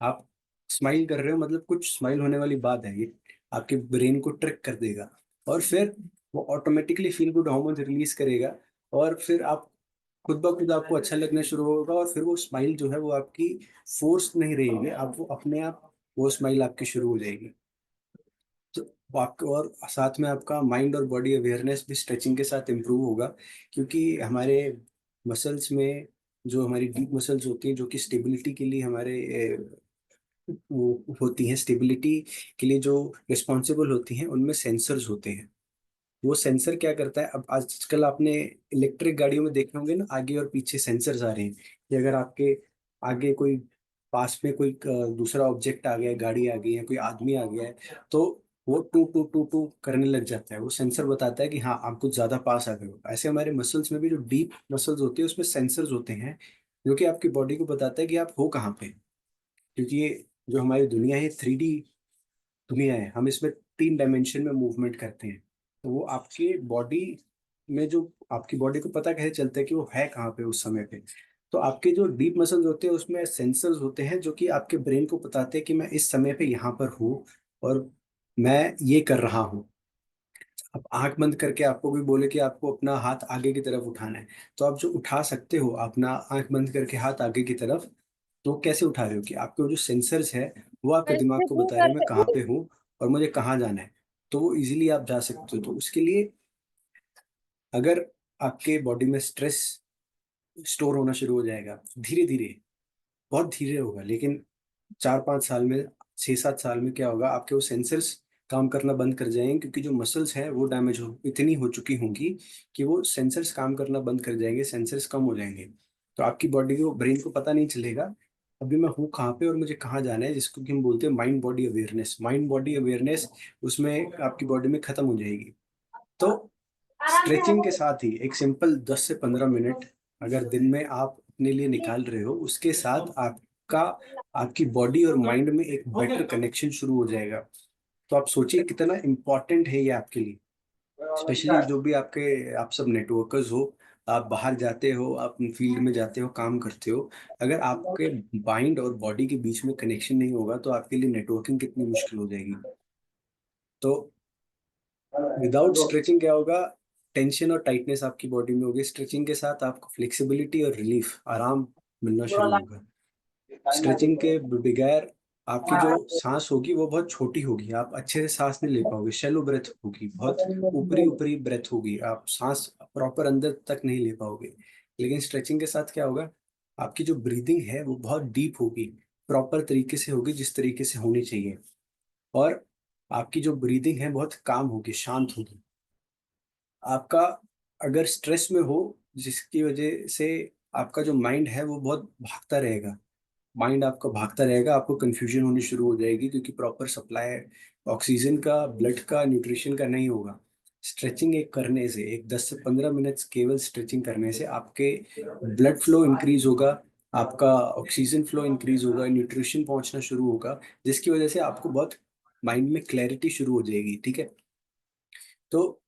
आप स्माइल कर रहे हो, मतलब कुछ स्माइल होने वाली बात है ये, आपके ब्रेन को ट्रिक कर देगा, और फिर वो automatically feel good hormone release करेगा, और फिर आप खुद ब खुद आपको अच्छा लगना शुरू होगा, और फिर वो स्माइल जो है वो आपकी फोर्स नहीं रहेगी, आप वो अपने आप वो स्माइल आपकी शुरू हो जाएगी। तो वो आपको, और साथ में आपका माइंड और बॉडी अवेयरनेस भी स्ट्रेचिंग के साथ इम्प्रूव होगा, क्योंकि हमारे मसल्स में, जो हमारी डीप मसल्स होती हैं, जो कि स्टेबिलिटी के लिए हमारे वो होती हैं, स्टेबिलिटी के लिए जो रिस्पॉन्सिबल होती हैं, उनमें सेंसर्स होते हैं। वो सेंसर क्या करता है, अब आजकल आपने इलेक्ट्रिक गाड़ियों में देखे होंगे ना, आगे और पीछे सेंसर्स आ रहे हैं, कि अगर आपके आगे कोई, पास में कोई दूसरा ऑब्जेक्ट आ गया है, गाड़ी आ गई है, कोई आदमी आ गया है, तो वो टू टू टू टू करने लग जाता है, वो सेंसर बताता है कि हाँ आप कुछ ज्यादा पास आ गए हो। ऐसे हमारे मसल्स में भी जो डीप मसल्स होती है उसमें सेंसर्स होते हैं, जो कि आपकी बॉडी को बताता है कि आप हो कहाँ पे, क्योंकि ये जो हमारी दुनिया है 3D दुनिया है, हम इसमें 3 डायमेंशन में मूवमेंट करते हैं, तो वो आपके बॉडी में, जो आपकी बॉडी को पता कैसे चलता है कि वो है कहाँ पे उस समय पे, तो आपके जो डीप मसल्स होते हैं उसमें सेंसर्स होते हैं, जो कि आपके ब्रेन को बताते हैं कि मैं इस समय पे यहाँ पर हूँ, और मैं ये कर रहा हूँ। अब आंख बंद करके आपको कोई बोले कि आपको अपना हाथ आगे की तरफ उठाना है, तो आप जो उठा सकते हो अपना आंख बंद करके हाथ आगे की तरफ, तो कैसे उठा रहे हो, कि आपके जो सेंसर्स है वो आपके दिमाग को बता रहे हैं मैं कहाँ पे हूँ और मुझे कहाँ जाना है, तो वो इजीली आप जा सकते हो। तो उसके लिए, अगर आपके बॉडी में स्ट्रेस स्टोर होना शुरू हो जाएगा धीरे धीरे, बहुत धीरे होगा, लेकिन 4-5 साल में, 6-7 साल में क्या होगा, आपके वो सेंसर्स काम करना बंद कर जाएंगे, क्योंकि जो मसल्स हैं वो डैमेज हो इतनी हो चुकी होंगी कि वो सेंसर्स काम करना बंद कर जाएंगे, सेंसर्स कम हो जाएंगे, तो आपकी बॉडी को, ब्रेन को पता नहीं चलेगा अभी मैं हूँ कहाँ पे और मुझे कहाँ जाना है, जिसको कि हम बोलते हैं mind body awareness. Mind body awareness उसमें आपकी बॉडी में खत्म हो जाएगी। तो स्ट्रेचिंग के साथ ही एक सिंपल 10 से 15 मिनट अगर दिन में आप अपने लिए निकाल रहे हो, उसके साथ आपका, आपकी बॉडी और माइंड में एक बेटर कनेक्शन शुरू हो जाएगा। तो आप सोचिए कितना इंपॉर्टेंट है ये आपके लिए, स्पेशली जो भी आपके, आप सब नेटवर्कर्स हो, आप बाहर जाते हो, आप फील्ड में जाते हो, काम करते हो, अगर आपके माइंड और बॉडी के बीच में कनेक्शन नहीं होगा तो आपके लिए नेटवर्किंग कितनी मुश्किल हो जाएगी। तो विदाउट स्ट्रेचिंग क्या होगा, टेंशन और टाइटनेस आपकी बॉडी में होगी, स्ट्रेचिंग के साथ आपको फ्लेक्सिबिलिटी और रिलीफ, आराम मिलना शुरू होगा। स्ट्रेचिंग के बगैर आपकी जो सांस होगी वो बहुत छोटी होगी, आप अच्छे से सांस नहीं ले पाओगे, शैलो ब्रेथ होगी, बहुत ऊपरी ऊपरी ब्रेथ होगी, आप सांस प्रॉपर अंदर तक नहीं ले पाओगे। लेकिन स्ट्रेचिंग के साथ क्या होगा, आपकी जो ब्रीदिंग है वो बहुत डीप होगी, प्रॉपर तरीके से होगी, जिस तरीके से होनी चाहिए, और आपकी जो ब्रीदिंग है बहुत काम होगी, शांत होगी। आपका अगर स्ट्रेस में हो, जिसकी वजह से आपका जो माइंड है वो बहुत भागता रहेगा, माइंड आपका भागता रहेगा, आपको कंफ्यूजन होनी शुरू हो जाएगी, क्योंकि प्रॉपर सप्लाई ऑक्सीजन का, ब्लड का, न्यूट्रिशन का नहीं होगा। स्ट्रेचिंग एक करने से, एक 10 से 15 मिनट केवल स्ट्रेचिंग करने से आपके ब्लड फ्लो इंक्रीज होगा, आपका ऑक्सीजन फ्लो इंक्रीज होगा, न्यूट्रिशन पहुंचना शुरू होगा, जिसकी वजह से आपको बहुत माइंड में क्लैरिटी शुरू हो जाएगी। ठीक है, तो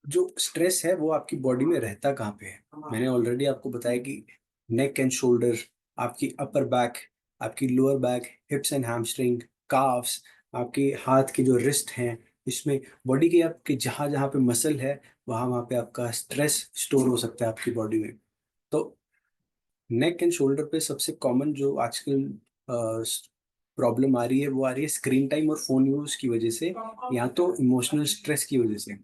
जो स्ट्रेस है वो आपकी बॉडी में रहता कहाँ पे है? मैंने ऑलरेडी आपको बताया कि नेक एंड शोल्डर, आपकी अपर बैक, आपकी lower back, हिप्स and hamstring, carbs, आपके हाथ के जो रिस्ट हैं, इसमें बॉडी के आपके जहाँ जहाँ पे मसल है वहाँ वहाँ पे आपका स्ट्रेस स्टोर हो सकता है आपकी बॉडी में। तो नेक एंड शोल्डर पे सबसे कॉमन जो आजकल प्रॉब्लम आ रही है वो आ रही है स्क्रीन टाइम और फोन यूज की वजह से, या तो इमोशनल स्ट्रेस की वजह से।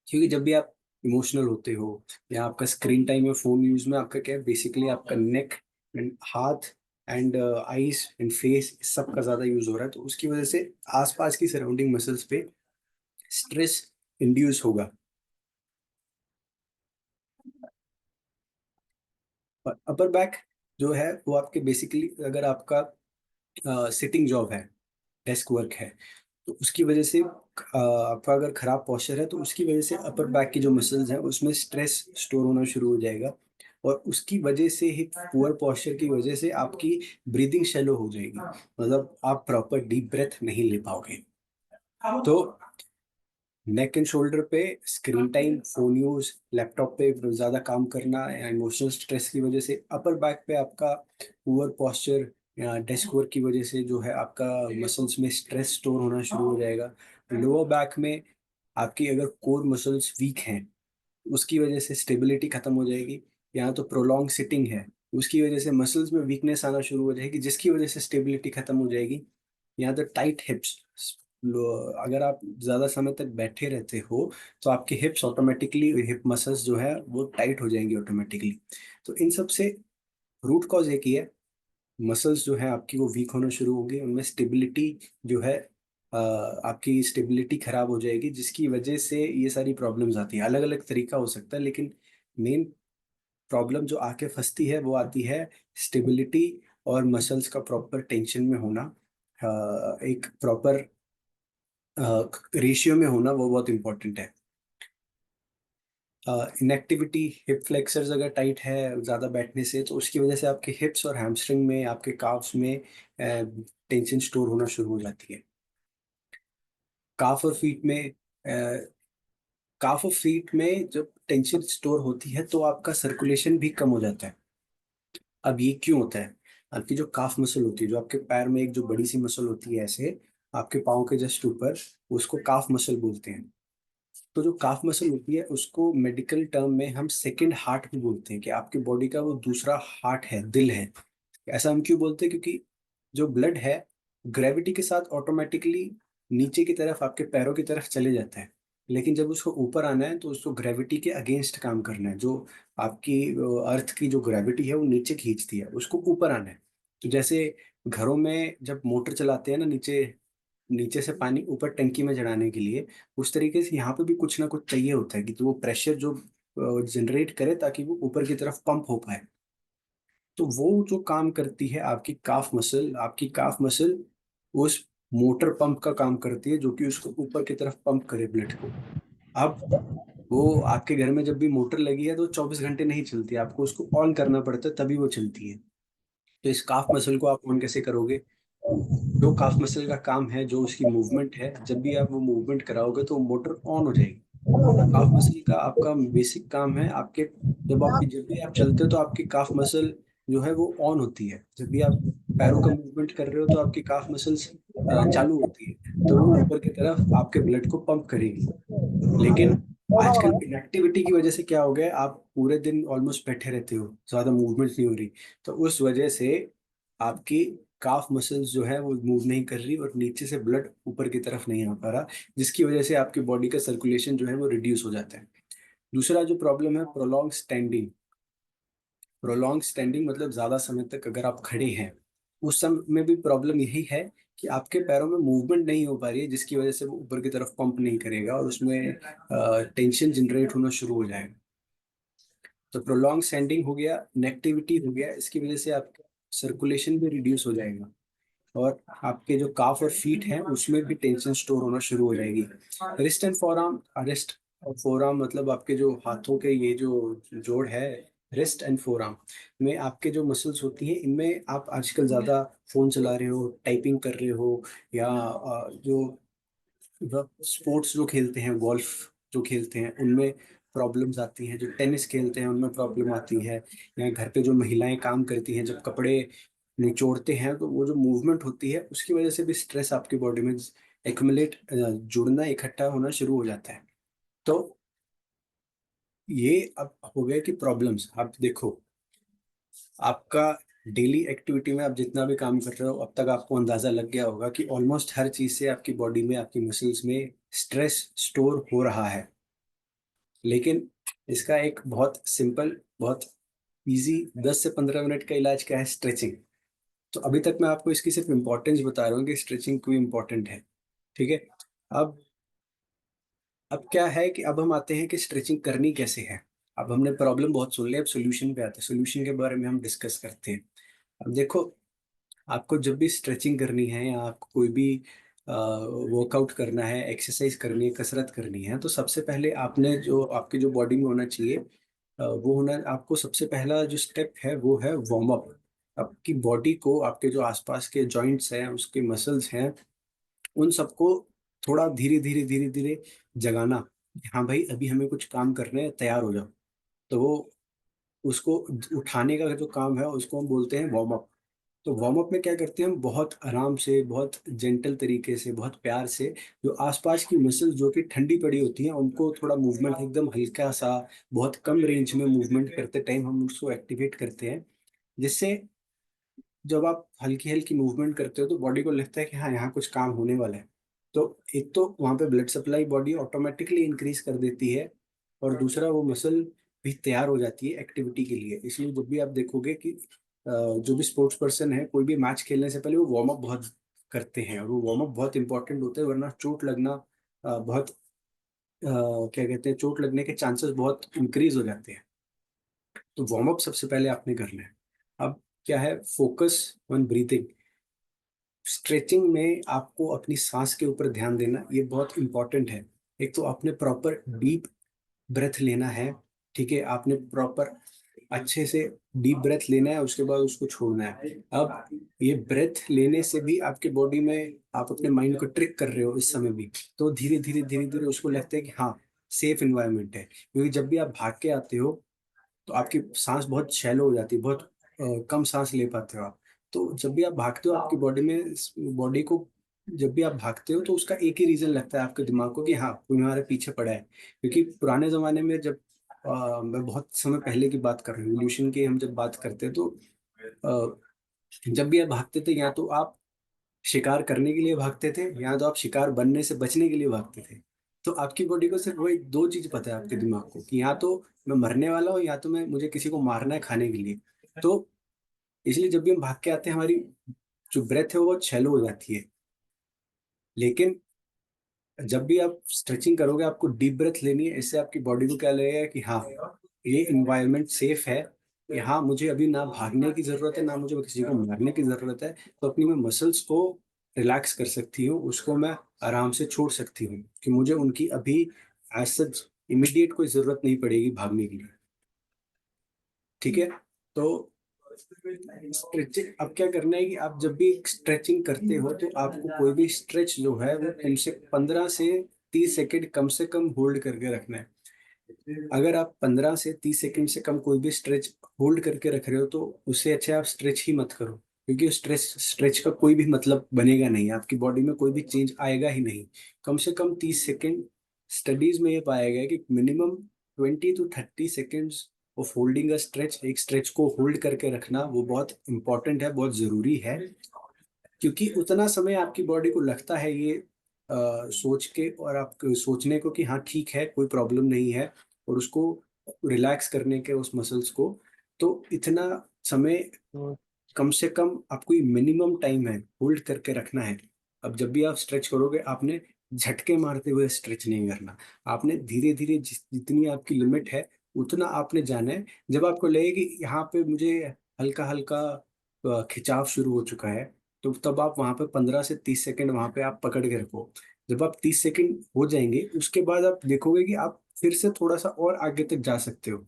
क्योंकि जब भी आप इमोशनल होते हो या आपका स्क्रीन टाइम या फोन यूज में, आपका क्या है, बेसिकली आपका नेक एंड हाथ एंड आईज एंड फेस, इस सब का ज्यादा यूज हो रहा है, तो उसकी वजह से आसपास की सराउंडिंग मसल्स पे स्ट्रेस इंड्यूस होगा। और अपर बैक जो है वो आपके बेसिकली, अगर आपका सिटिंग जॉब है, डेस्क वर्क है, तो उसकी वजह से आपका अगर खराब पोस्चर है तो उसकी वजह से अपर बैक की जो मसल्स हैं उसमें स्ट्रेस स्टोर होना शुरू हो जाएगा, और उसकी वजह से ही, पुअर पोस्चर की वजह से आपकी ब्रीदिंग शैलो हो जाएगी, मतलब आप प्रॉपर डीप ब्रेथ नहीं ले पाओगे। तो नेक एंड शोल्डर पे screen time, phone use, laptop पे ज्यादा काम करना या इमोशनल स्ट्रेस की वजह से, अपर बैक पे आपका पुअर पोस्चर या डेस्क वर्क की वजह से जो है आपका मसल्स में स्ट्रेस स्टोर होना शुरू हो जाएगा। लोअर बैक में आपकी अगर कोर मसल्स वीक हैं, उसकी वजह से स्टेबिलिटी खत्म हो जाएगी। यहाँ तो प्रोलॉन्ग सिटिंग है, उसकी वजह से मसल्स में वीकनेस आना शुरू हो जाएगी, जिसकी वजह से स्टेबिलिटी खत्म हो जाएगी। यहाँ तो टाइट हिप्स, अगर आप ज्यादा समय तक बैठे रहते हो तो आपके हिप्स ऑटोमेटिकली, हिप मसल्स जो है वो टाइट हो जाएंगी ऑटोमेटिकली। तो इन सब से रूट कॉज एक ही है, मसल्स जो है आपकी वो वीक होना शुरू होंगे, उनमें स्टेबिलिटी जो है, आपकी स्टेबिलिटी खराब हो जाएगी, जिसकी वजह से ये सारी प्रॉब्लम्स आती है। अलग अलग तरीका हो सकता है, लेकिन मेन प्रॉब्लम जो आके फंसती है वो आती है स्टेबिलिटी और मसल्स का प्रॉपर टेंशन में होना, एक प्रॉपर रेशियो में होना, वो बहुत इंपॉर्टेंट है। इनएक्टिविटी, हिप फ्लेक्सर्स अगर टाइट है ज़्यादा बैठने से, तो उसकी वजह से आपके हिप्स और हैमस्ट्रिंग में, आपके काफ्स में टेंशन स्टोर होना शुरू हो जाती है। काफ और फीट में, काफ और फीट में जब टेंशन स्टोर होती है तो आपका सर्कुलेशन भी कम हो जाता है। अब ये क्यों होता है? आपकी जो काफ मसल होती है, जो आपके पैर में एक जो बड़ी सी मसल होती है ऐसे आपके पाँव के जस्ट ऊपर, उसको काफ मसल बोलते हैं। तो जो काफ मसल होती है उसको मेडिकल टर्म में हम सेकंड हार्ट भी बोलते हैं, कि आपकी बॉडी का वो दूसरा हार्ट है, दिल है। ऐसा हम क्यों बोलते हैं? क्योंकि जो ब्लड है ग्रेविटी के साथ ऑटोमेटिकली नीचे की तरफ, आपके पैरों की तरफ चले जाता है, लेकिन जब उसको ऊपर आना है तो उसको ग्रेविटी के अगेंस्ट काम करना है। जो आपकी अर्थ की जो ग्रेविटी है वो नीचे खींचती है, उसको ऊपर आना है। तो जैसे घरों में जब मोटर चलाते हैं ना, नीचे नीचे से पानी ऊपर टंकी में चढ़ाने के लिए, उस तरीके से यहाँ पे भी कुछ ना कुछ चाहिए होता है कि तो वो प्रेशर जो जनरेट करे ताकि वो ऊपर की तरफ पंप हो पाए। तो वो जो काम करती है आपकी काफ मसल, आपकी काफ मसल उस मोटर पंप का काम करती है, जो कि उसको ऊपर की तरफ पंप करे ब्लड को। अब वो आपके घर में जब भी मोटर लगी है तो 24 घंटे नहीं चलती, आपको उसको ऑन करना पड़ता है तभी वो चलती है। तो इस काफ मसल को आप ऑन कैसे करोगे? जो काफ मसल का काम है, जो उसकी मूवमेंट है, जब भी आप वो मूवमेंट कराओगे तो मोटर ऑन हो जाएगी। काफ मसल का आपका बेसिक काम है, आपके जब भी आप चलते हो तो आपकी काफ मसल जो है वो ऑन होती है। जब भी आप पैरों का मूवमेंट कर रहे हो तो आपकी काफ मसल्स चालू होती है, तो वो ऊपर की तरफ आपके ब्लड को पंप करेगी। लेकिन आजकल इनएक्टिविटी की वजह से क्या हो गया, आप पूरे दिन ऑलमोस्ट बैठे रहते हो, ज्यादा मूवमेंट नहीं हो रही, तो उस वजह से आपकी काफ मसल्स जो है वो मूव नहीं कर रही और नीचे से ब्लड ऊपर की तरफ नहीं आ पा रहा, जिसकी वजह से आपकी बॉडी का सर्कुलेशन जो है वो रिड्यूस हो जाता है। दूसरा जो प्रॉब्लम है, प्रोलॉन्ग स्टैंडिंग। प्रोलॉन्ग स्टैंडिंग मतलब ज्यादा समय तक अगर आप खड़े हैं, उस समय में भी प्रॉब्लम यही है कि आपके पैरों में मूवमेंट नहीं हो पा रही है, जिसकी वजह से वो ऊपर की तरफ पंप नहीं करेगा और उसमें टेंशन जनरेट होना शुरू हो जाएगा। तो प्रोलॉन्ग स्टैंडिंग हो गया, नेगेटिविटी हो गया, इसकी वजह से आपका सर्कुलेशन भी रिड्यूस हो जाएगा। और आपके जो काफ और फीट हैं उसमें भी टेंशन स्टोर होना शुरू हो जाएगी। रिस्ट एंड फोरआर्म, रिस्ट और फोरआर्म मतलब आपके जो हाथों के ये जो जोड़ है, रिस्ट एंड फोरआर्म में आपके जो मसल्स होती हैं, इनमें आप आजकल ज़्यादा फ़ोन चला रहे हो, टाइपिंग कर रहे हो, या जो स्पोर्ट्स जो खेलते हैं, गोल्फ जो खेलते हैं, उनमें प्रॉब्लम्स आती हैं, जो टेनिस खेलते हैं उनमें प्रॉब्लम आती है, या घर पे जो महिलाएं काम करती हैं, जब कपड़े निचोड़ते हैं तो वो जो मूवमेंट होती है उसकी वजह से भी स्ट्रेस आपकी बॉडी में एक्युमुलेट, जुड़ना, इकट्ठा होना शुरू हो जाता है। तो ये अब हो गया कि प्रॉब्लम्स। आप देखो, आपका डेली एक्टिविटी में आप जितना भी काम कर रहे हो, अब तक आपको अंदाजा लग गया होगा कि ऑलमोस्ट हर चीज से आपकी बॉडी में, आपकी मसल्स में स्ट्रेस स्टोर हो रहा है। लेकिन इसका एक बहुत सिंपल, बहुत इजी 10 से 15 मिनट का इलाज क्या है? स्ट्रेचिंग। तो अभी तक मैं आपको इसकी सिर्फ इंपॉर्टेंस बता रहा हूँ कि स्ट्रेचिंग क्यों इंपॉर्टेंट है। ठीक है। अब अब क्या है कि अब हम आते हैं कि स्ट्रेचिंग करनी कैसे है। अब हमने प्रॉब्लम बहुत सुन लिया, अब सोल्यूशन पे आते हैं। सोल्यूशन के बारे में हम डिस्कस करते हैं। अब देखो, आपको जब भी स्ट्रेचिंग करनी है या आपको कोई भी वर्कआउट करना है, एक्सरसाइज करनी है, कसरत करनी है, तो सबसे पहले आपने जो आपकी जो बॉडी में होना चाहिए, वो होना, आपको सबसे पहला जो स्टेप है वो है वार्म अप। आपकी बॉडी को, आपके जो आसपास के जॉइंट्स हैं, उसके मसल्स हैं, उन सबको थोड़ा धीरे धीरे धीरे धीरे जगाना। हाँ भाई, अभी हमें कुछ काम करने हैं, तैयार हो जाओ। तो वो उसको उठाने का जो काम है उसको हम बोलते हैं वार्म अप। तो वार्म अप में क्या करते हैं हम? बहुत आराम से, बहुत जेंटल तरीके से, बहुत प्यार से, जो आसपास की मसल्स जो कि ठंडी पड़ी होती हैं उनको थोड़ा मूवमेंट, एकदम हल्का सा, बहुत कम रेंज में मूवमेंट करते टाइम हम उसको एक्टिवेट करते हैं। जिससे जब आप हल्की हल्की मूवमेंट करते हो तो बॉडी को लगता है कि हाँ, यहाँ कुछ काम होने वाला है। तो एक तो वहाँ पे blood supply body automatically increase कर देती है, और दूसरा वो मसल भी तैयार हो जाती है एक्टिविटी के लिए। इसलिए जब भी आप देखोगे कि जो भी स्पोर्ट्स पर्सन है, कोई भी मैच खेलने से पहले वो वार्म अप बहुत करते हैं, और वो वार्म अप बहुत इंपॉर्टेंट होता है, वरना चोट लगना बहुत क्या कहते हैं, चोट लगने के चांसेस बहुत इंक्रीज हो जाते हैं। तो वार्म अप सबसे पहले आपने करना है। अब क्या है? Focus on breathing. स्ट्रेचिंग में आपको अपनी सांस के ऊपर ध्यान देना, ये बहुत इंपॉर्टेंट है। एक तो आपने प्रॉपर डीप ब्रेथ लेना है। ठीक है, आपने प्रॉपर अच्छे से डीप ब्रेथ लेना है, उसके बाद उसको छोड़ना है। अब ये ब्रेथ लेने से भी आपके बॉडी में आप अपने माइंड को ट्रिक कर रहे हो इस समय भी। तो धीरे धीरे धीरे धीरे उसको लगता है कि हाँ, सेफ इन्वायरमेंट है। क्योंकि जब भी आप भाग के आते हो तो आपकी सांस बहुत शैलो हो जाती है, बहुत कम सांस ले पाते हो आप। तो जब भी आप भागते हो, आपकी बॉडी में, बॉडी को जब भी आप भागते हो तो उसका एक ही रीजन लगता है आपके दिमाग को कि हाँ, कोई हमारे पीछे पड़ा है। क्योंकि पुराने जमाने में जब मैं बहुत समय पहले की बात कर रहा हूँ, इवोल्यूशन की हम जब बात करते हैं, तो अ, जब भी आप भागते थे, या तो आप शिकार करने के लिए भागते थे, या तो आप शिकार बनने से बचने के लिए भागते थे। तो आपकी बॉडी को सिर्फ वही दो चीज पता है, आपके दिमाग को, कि या तो मैं मरने वाला हूँ, या तो मैं, मुझे किसी को मारना है खाने के लिए। तो इसलिए जब भी हम भाग के आते हैं, हमारी जो ब्रेथ है वो बहुत शैलो हो जाती है। लेकिन जब भी आप स्ट्रेचिंग करोगे, आपको डीप ब्रेथ लेनी है। इससे आपकी बॉडी को क्या लगेगा कि हाँ, ये इन्वायरमेंट सेफ है, यहाँ मुझे अभी ना भागने की जरूरत है, ना मुझे किसी को मारने की जरूरत है। तो अपनी मैं मसल्स को रिलैक्स कर सकती हूँ, उसको मैं आराम से छोड़ सकती हूँ, कि मुझे उनकी अभी एज सच इमीडिएट कोई जरूरत नहीं पड़ेगी भागने के लिए। ठीक है। तो स्ट्रेचिंग, अब क्या करना है कि आप जब भी स्ट्रेचिंग करते हो तो आपको कोई भी स्ट्रेच जो है वो कम से 15 से 30 सेकेंड कम से कम होल्ड करके रखना है। अगर आप 15 से 30 सेकंड से कम कोई भी स्ट्रेच होल्ड करके रख रहे हो, तो उससे अच्छा आप स्ट्रेच ही मत करो। क्योंकि स्ट्रेच स्ट्रेच का कोई भी मतलब बनेगा नहीं, आपकी बॉडी में कोई भी चेंज आएगा ही नहीं। कम से कम 30 सेकंड। स्टडीज में ये पाया गया है कि minimum 20 to 30 seconds of holding a stretch, एक स्ट्रेच को होल्ड करके रखना, वो बहुत इंपॉर्टेंट है, बहुत जरूरी है। क्योंकि उतना समय आपकी बॉडी को लगता है ये सोच के, और आप सोचने को कि हाँ ठीक है, कोई प्रॉब्लम नहीं है, और उसको रिलैक्स करने के उस मसल्स को। तो इतना समय कम से कम आपको, ये मिनिमम टाइम है होल्ड करके रखना है। अब जब भी आप स्ट्रेच करोगे, आपने झटके मारते हुए स्ट्रेच नहीं करना। आपने धीरे धीरे, जितनी आपकी लिमिट है उतना आपने जाना है। जब आपको लगे कि यहाँ पे मुझे हल्का हल्का खिंचाव शुरू हो चुका है, तो तब आप वहां पे 15 से 30 सेकंड वहां पे आप पकड़ के रखो। जब आप 30 सेकंड हो जाएंगे उसके बाद आप देखोगे कि आप फिर से थोड़ा सा और आगे तक जा सकते हो।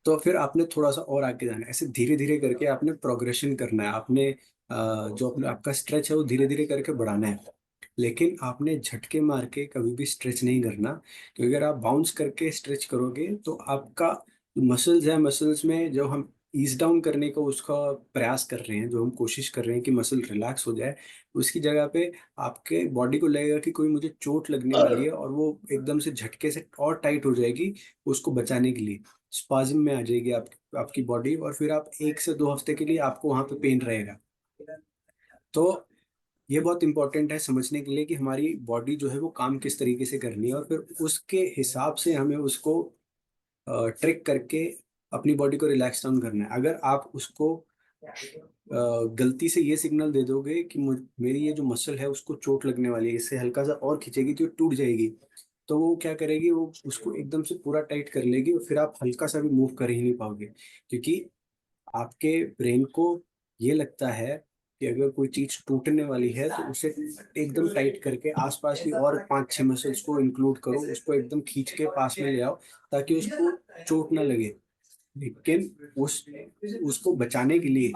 तो फिर आपने थोड़ा सा और आगे जाना है, ऐसे धीरे धीरे करके आपने प्रोग्रेशन करना है। आपने जो अपना आपका स्ट्रेच है वो धीरे धीरे करके बढ़ाना है। लेकिन आपने झटके मार के कभी भी स्ट्रेच नहीं करना, क्योंकि अगर आप बाउंस करके स्ट्रेच करोगे तो आपका मसल्स है, मसल्स में जो हम ईज डाउन करने का उसका प्रयास कर रहे हैं, जो हम कोशिश कर रहे हैं कि मसल रिलैक्स हो जाए, उसकी जगह पे आपके बॉडी को लगेगा कि कोई मुझे चोट लगने वाली है, और वो एकदम से झटके से और टाइट हो जाएगी उसको बचाने के लिए। स्पाज्म में आ जाएगी आपकी बॉडी, और फिर आप 1 से 2 हफ्ते के लिए आपको वहां पे पेन रहेगा। तो ये बहुत इंपॉर्टेंट है समझने के लिए कि हमारी बॉडी जो है वो काम किस तरीके से करनी है, और फिर उसके हिसाब से हमें उसको ट्रिक करके अपनी बॉडी को रिलैक्स डाउन करना है। अगर आप उसको गलती से ये सिग्नल दे दोगे कि मेरी ये जो मसल है उसको चोट लगने वाली है, इससे हल्का सा और खींचेगी तो ये टूट जाएगी, तो वो क्या करेगी, वो उसको एकदम से पूरा टाइट कर लेगी, और फिर आप हल्का सा भी मूव कर ही नहीं पाओगे। क्योंकि आपके ब्रेन को ये लगता है कि अगर कोई चीज टूटने वाली है तो उसे एकदम टाइट करके आसपास की और 5-6 मसल्स को इंक्लूड करो, उसको एकदम खींच के पास में ले आओ, ताकि उसको चोट ना लगे। लेकिन उस उसको बचाने के लिए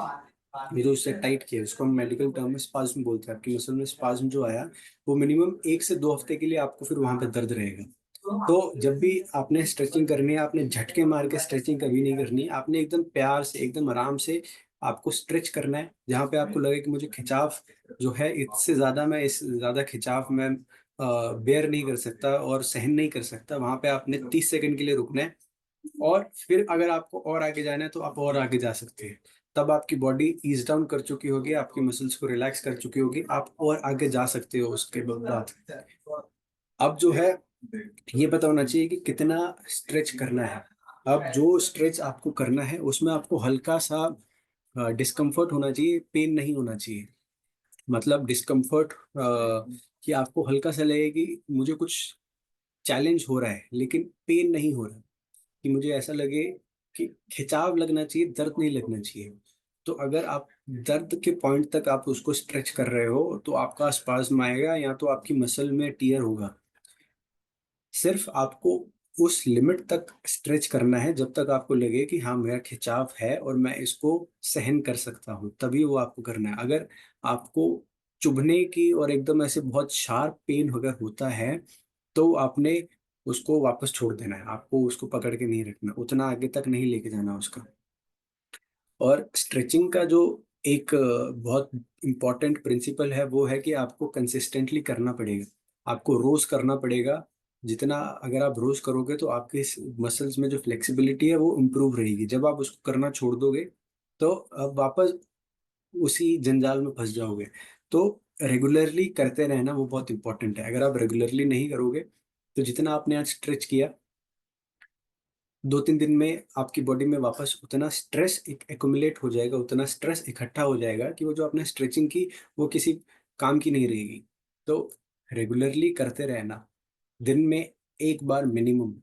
ये जो उससे टाइट किया, उसको हम मेडिकल टर्म में स्पाज्म बोलते हैं। आपकी मसल में स्पाज्म जो आया वो मिनिमम 1 से 2 हफ्ते के लिए आपको फिर वहां पे दर्द रहेगा। तो जब भी आपने स्ट्रेचिंग करनी है, आपने झटके मार के स्ट्रेचिंग कभी नहीं करनी, आपने एकदम प्यार से एकदम आराम से आपको स्ट्रेच करना है। जहाँ पे आपको लगे कि मुझे खिंचाव जो है इससे ज्यादा, मैं इस ज्यादा खिंचाव में बेयर नहीं कर सकता और सहन नहीं कर सकता, वहां पे आपने 30 सेकंड के लिए रुकना है। और फिर अगर आपको और आगे जाना है तो आप और आगे जा सकते हैं। तब आपकी बॉडी ईज डाउन कर चुकी होगी, आपकी मसल्स को रिलैक्स कर चुकी होगी, आप और आगे जा सकते हो उसके बाद। अब जो है ये पता होना चाहिए कि कितना स्ट्रेच करना है। अब जो स्ट्रेच आपको करना है उसमें आपको हल्का सा डिस्कम्फर्ट होना चाहिए, पेन नहीं होना चाहिए। मतलब डिस्कम्फर्ट कि आपको हल्का सा लगे कि मुझे कुछ चैलेंज हो रहा है लेकिन पेन नहीं हो रहा। कि मुझे ऐसा लगे कि खिंचाव लगना चाहिए, दर्द नहीं लगना चाहिए। तो अगर आप दर्द के पॉइंट तक आप उसको स्ट्रेच कर रहे हो तो आपका स्पाज्म आएगा, या तो आपकी मसल में टीयर होगा। सिर्फ आपको उस लिमिट तक स्ट्रेच करना है जब तक आपको लगे कि हाँ मेरा खिंचाव है और मैं इसको सहन कर सकता हूँ, तभी वो आपको करना है। अगर आपको चुभने की और एकदम ऐसे बहुत शार्प पेन अगर होता है तो आपने उसको वापस छोड़ देना है, आपको उसको पकड़ के नहीं रखना, उतना आगे तक नहीं लेके जाना उसका। और स्ट्रेचिंग का जो एक बहुत इम्पॉर्टेंट प्रिंसिपल है वो है कि आपको कंसिस्टेंटली करना पड़ेगा, आपको रोज करना पड़ेगा। जितना अगर आप रोज करोगे तो आपके मसल्स में जो फ्लेक्सिबिलिटी है वो इम्प्रूव रहेगी। जब आप उसको करना छोड़ दोगे तो अब वापस उसी जंजाल में फंस जाओगे। तो रेगुलरली करते रहना वो बहुत इंपॉर्टेंट है। अगर आप रेगुलरली नहीं करोगे तो जितना आपने आज स्ट्रेच किया, 2-3 दिन में आपकी बॉडी में वापस उतना स्ट्रेस एक्युमुलेट हो जाएगा, उतना स्ट्रेस इकट्ठा हो जाएगा कि वो जो आपने स्ट्रेचिंग की वो किसी काम की नहीं रहेगी। तो रेगुलरली करते रहना, दिन में एक बार मिनिमम,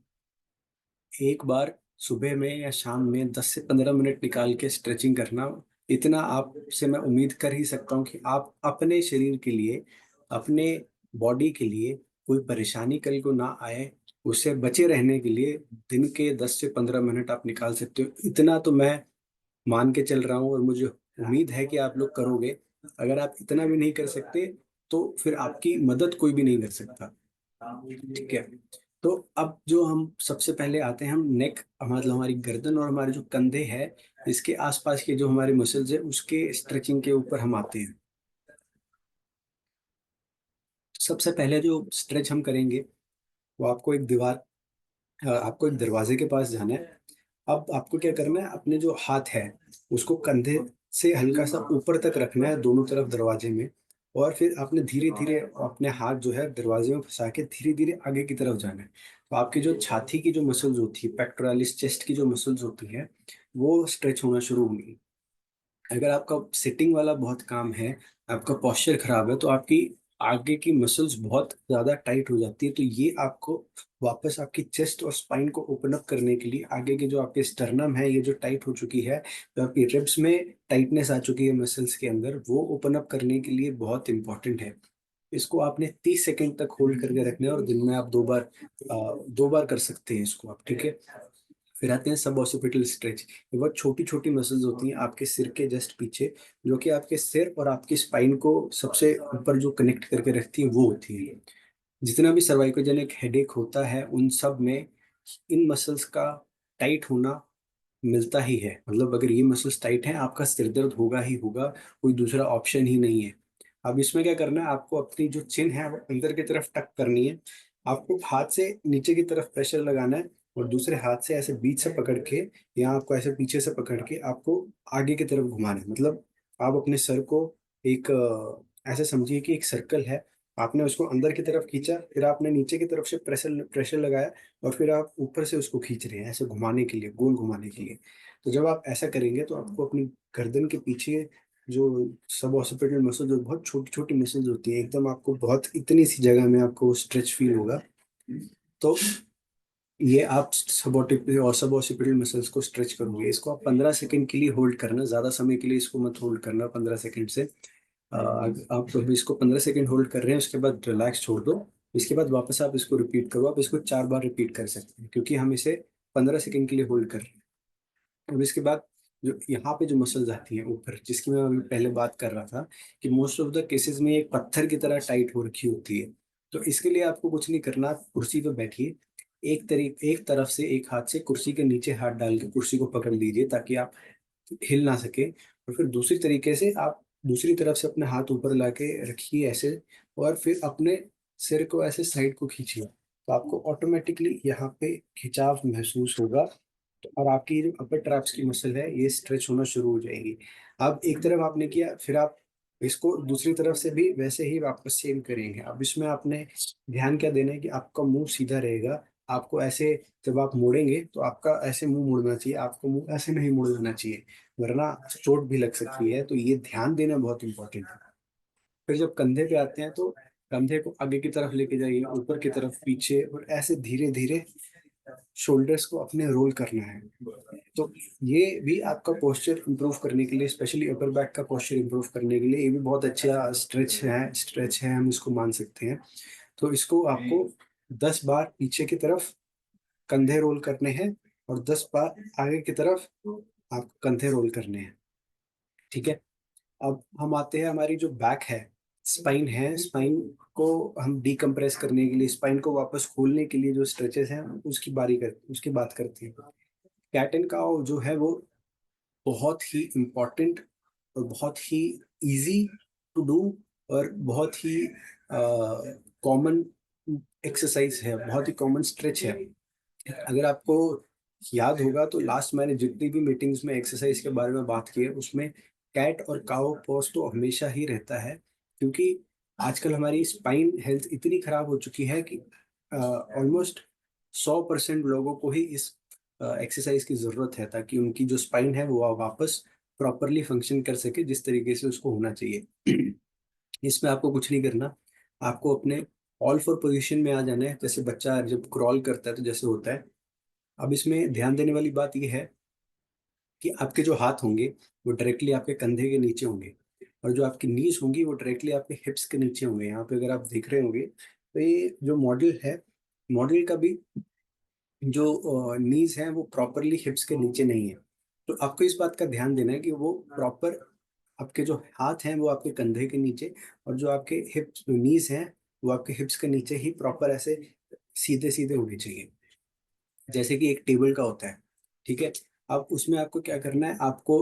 एक बार सुबह में या शाम में 10 से 15 मिनट निकाल के स्ट्रेचिंग करना। इतना आपसे मैं उम्मीद कर ही सकता हूँ कि आप अपने शरीर के लिए, अपने बॉडी के लिए कोई परेशानी कल को ना आए, उससे बचे रहने के लिए दिन के 10 से 15 मिनट आप निकाल सकते हो। इतना तो मैं मान के चल रहा हूँ और मुझे उम्मीद है कि आप लोग करोगे। अगर आप इतना भी नहीं कर सकते तो फिर आपकी मदद कोई भी नहीं कर सकता। ठीक है। तो अब जो हम सबसे पहले आते हैं, हम नेक, मतलब हमारी गर्दन और हमारे जो कंधे हैं इसके आसपास के जो हमारे मसल्स है उसके स्ट्रेचिंग के ऊपर हम आते हैं। सबसे पहले जो स्ट्रेच हम करेंगे वो आपको एक दरवाजे के पास जाना है। अब आपको क्या करना है, अपने जो हाथ है उसको कंधे से हल्का सा ऊपर तक रखना है दोनों तरफ दरवाजे में, और फिर आपने धीरे धीरे अपने हाथ जो है दरवाजे में फंसा के धीरे धीरे आगे की तरफ जाना है। तो आपकी जो छाती की जो मसल्स होती है, पेक्टोरालिस चेस्ट की जो मसल्स होती है वो स्ट्रेच होना शुरू होंगी। अगर आपका सिटिंग वाला बहुत काम है, आपका पोस्चर खराब है, तो आपकी आगे की मसल्स बहुत ज्यादा टाइट हो जाती है। तो ये आपको वापस आपकी चेस्ट और स्पाइन को ओपन अप करने के लिए, आगे के जो आपके स्टर्नम है ये जो टाइट हो चुकी है, जो आपकी रिब्स में टाइटनेस आ चुकी है मसल्स के अंदर, वो ओपन अप करने के लिए बहुत इंपॉर्टेंट है। इसको आपने 30 सेकंड तक होल्ड करके रखना है, और दिन में आप 2 बार कर सकते हैं इसको आप, ठीक है। फिर आते हैं सब ऑक्सीपिटल स्ट्रेच। ये बहुत छोटी छोटी मसल्स होती हैं आपके सिर के जस्ट पीछे, जो कि आपके सिर और आपकी स्पाइन को सबसे ऊपर जो कनेक्ट करके रखती है वो होती है। जितना भी सर्वाइकोजेनिक हेडेक होता है उन सब में इन मसल्स का टाइट होना मिलता ही है। मतलब अगर ये मसल्स टाइट हैं, आपका सिर दर्द होगा ही होगा, कोई दूसरा ऑप्शन ही नहीं है। अब इसमें क्या करना है, आपको अपनी जो चिन है वो अंदर की तरफ टक करनी है। आपको हाथ से नीचे की तरफ प्रेशर लगाना है, और दूसरे हाथ से ऐसे बीच से पकड़ के, या आपको ऐसे पीछे से पकड़ के आपको आगे की तरफ घुमाना है। मतलब आप अपने सर को एक ऐसे समझिए कि एक सर्कल है, आपने उसको अंदर की तरफ खींचा, फिर आपने नीचे की तरफ से प्रेशर प्रेशर लगाया, और फिर आप ऊपर से उसको खींच रहे हैं ऐसे घुमाने के लिए, गोल घुमाने के लिए। तो जब आप ऐसा करेंगे तो आपको अपनी गर्दन के पीछे जो सब ऑक्सीपिटल मसल, जो बहुत छोटी छोटी मसल्स होती है, एकदम आपको बहुत इतनी सी जगह में आपको स्ट्रेच फील होगा। तो ये आप सब ऑक्सीपिटल मसल्स को स्ट्रेच करोगे। इसको आप 15 सेकंड के लिए होल्ड करना, ज्यादा समय के लिए इसको मत होल्ड करना 15 सेकंड से। आप इसको 15 सेकंड होल्ड कर रहे हैं, उसके बाद रिलैक्स छोड़ दो। इसके बाद वापस आप इसको रिपीट करो। आप इसको 4 बार रिपीट कर सकते हैं, क्योंकि हम इसे 15 सेकंड के लिए होल्ड कर रहे हैं। अब इसके बाद जो यहाँ पे जो मसल्स आती हैं ऊपर, जिसकी मैं अभी पहले बात कर रहा था, कि मोस्ट ऑफ द केसेस में एक पत्थर की तरह टाइट हो रखी होती है। तो इसके लिए आपको कुछ नहीं करना, आप कुर्सी पे बैठिए, एक तरफ से एक हाथ से कुर्सी के नीचे हाथ डाल के कुर्सी को पकड़ लीजिए, ताकि आप हिल ना सके। और फिर दूसरी तरीके से आप दूसरी तरफ से अपने हाथ ऊपर लाके रखिए ऐसे, और फिर अपने सिर को ऐसे साइड को खींचिए, तो आपको ऑटोमेटिकली यहाँ पे खिंचाव महसूस होगा। तो और आपकी जो अपर ट्रैप्स की मसल है ये स्ट्रेच होना शुरू हो जाएगी। अब एक तरफ आपने किया, फिर आप इसको दूसरी तरफ से भी वैसे ही वापस सेम करेंगे। अब इसमें आपने ध्यान क्या देना है कि आपका मुंह सीधा रहेगा। आपको ऐसे, जब आप मुड़ेंगे तो आपका ऐसे मुंह मुड़ना चाहिए, आपको मुंह ऐसे नहीं मुड़ जाना चाहिए, वरना चोट भी लग सकती है। तो ये ध्यान देना बहुत इंपॉर्टेंट है। फिर जब कंधे पे आते हैं, तो कंधे को आगे की तरफ लेके जाइए, ऊपर की तरफ, पीछे, और ऐसे धीरे धीरे शोल्डर्स को अपने रोल करना है। तो ये भी आपका पोस्चर इंप्रूव करने के लिए, स्पेशली अपर बैक का पोस्चर इंप्रूव करने के लिए, ये भी बहुत अच्छा स्ट्रेच है, हम इसको मान सकते हैं। तो इसको आपको 10 बार पीछे की तरफ कंधे रोल करने हैं, और 10 बार आगे की तरफ आपको कंधे रोल करने हैं, ठीक है। अब हम आते हैं, हमारी जो बैक है, स्पाइन है, स्पाइन को हम डीकम्प्रेस करने के लिए, स्पाइन को वापस खोलने के लिए जो स्ट्रेचेस हैं उसकी बात करते हैं। कैट एंड काउ जो है वो बहुत ही इम्पोर्टेंट और बहुत ही इजी टू डू, और बहुत ही कॉमन एक्सरसाइज है, बहुत ही कॉमन स्ट्रेच है। अगर आपको याद होगा तो लास्ट मैंने जितनी भी मीटिंग्स में एक्सरसाइज के बारे में बात की है, उसमें कैट और काउ पोज तो हमेशा ही रहता है। क्योंकि आजकल हमारी स्पाइन हेल्थ इतनी खराब हो चुकी है कि ऑलमोस्ट 100% लोगों को ही इस एक्सरसाइज की जरूरत है, ताकि उनकी जो स्पाइन है वो वापस प्रॉपरली फंक्शन कर सके जिस तरीके से उसको होना चाहिए। इसमें आपको कुछ नहीं करना, आपको अपने ऑल फोर पोजीशन में आ जाना है, जैसे बच्चा जब क्रॉल करता है तो जैसे होता है। अब इसमें ध्यान देने वाली बात यह है कि आपके जो हाथ होंगे वो डायरेक्टली आपके कंधे के नीचे होंगे, और जो आपकी नीज होंगी वो डायरेक्टली आपके हिप्स के नीचे होंगे। यहाँ पे अगर आप देख रहे होंगे, तो ये जो मॉडल है, मॉडल का भी जो नीज है वो प्रॉपरली हिप्स के नीचे नहीं है। तो आपको इस बात का ध्यान देना है कि वो प्रॉपर, आपके जो हाथ हैं वो आपके कंधे के नीचे, और जो आपके हिप्स नीज हैं वो आपके हिप्स के नीचे ही प्रॉपर ऐसे सीधे सीधे होने चाहिए, जैसे कि एक टेबल का होता है, ठीक है। अब उसमें आपको क्या करना है, आपको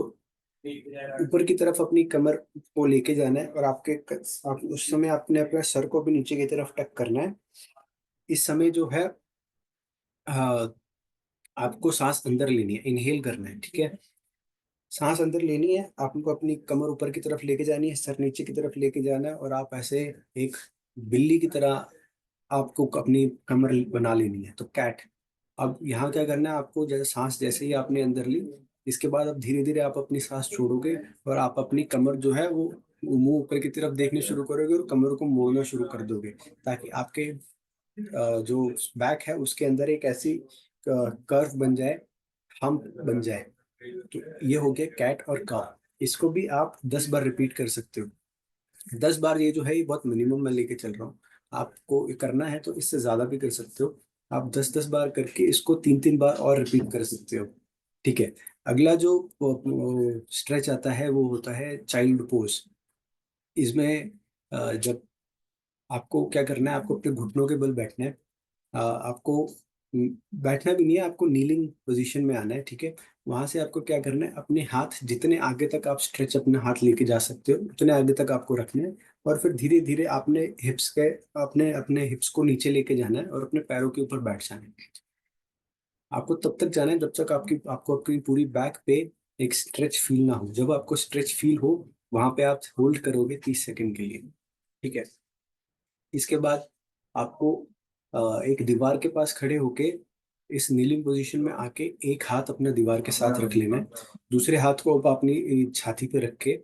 ऊपर की तरफ अपनी कमर को लेके जाना है, और आप उस समय आपने अपने सर को भी नीचे की तरफ टक करना है। इस समय जो है, हाँ, आपको सांस अंदर लेनी है, इनहेल करना है, ठीक है। सांस अंदर लेनी है, आपको अपनी कमर ऊपर की तरफ लेके जानी है, सर नीचे की तरफ लेके जाना है, और आप ऐसे एक बिल्ली की तरह आपको अपनी कमर बना लेनी है, तो कैट। अब यहाँ क्या करना है, आपको जैसे सांस जैसे ही आपने अंदर ली, इसके बाद अब धीरे धीरे आप अपनी सांस छोड़ोगे, और आप अपनी कमर जो है वो मुंह ऊपर की तरफ देखने शुरू करोगे और कमर को मोड़ना शुरू कर दोगे, ताकि आपके जो बैक है उसके अंदर एक ऐसी कर्व बन जाए, हम्प बन जाए। तो ये हो गया कैट और काव। इसको भी आप 10 बार रिपीट कर सकते हो। 10 बार ये जो है ये बहुत मिनिमम मैं लेके चल रहा हूँ। आपको करना है तो इससे ज्यादा भी कर सकते हो। आप 10-10 बार करके इसको 3-3 बार और रिपीट कर सकते हो। ठीक है। अगला जो स्ट्रेच आता है वो होता है चाइल्ड पोज। इसमें जब आपको क्या करना है, आपको अपने घुटनों के बल बैठना है। आपको बैठना भी नहीं है, आपको नीलिंग पोजीशन में आना है। ठीक है। वहां से आपको क्या करना है, अपने हाथ जितने आगे तक आप स्ट्रेच अपने हाथ लेके जा सकते हो उतने आगे तक आपको रखना है। और फिर धीरे धीरे आपने हिप्स के अपने अपने हिप्स को नीचे लेके जाना है और अपने पैरों के ऊपर बैठ जाना है। आपको तब तक जाना है जब तक आपको आपकी पूरी बैक पे एक स्ट्रेच फील ना हो। जब आपको स्ट्रेच फील हो वहां पे आप होल्ड करोगे 30 सेकंड के लिए। ठीक है। इसके बाद आपको एक दीवार के पास खड़े होके इस नीलिंग पोजीशन में आके एक हाथ अपना दीवार के साथ रख लेना है। दूसरे हाथ को आप अपनी छाती पे रख के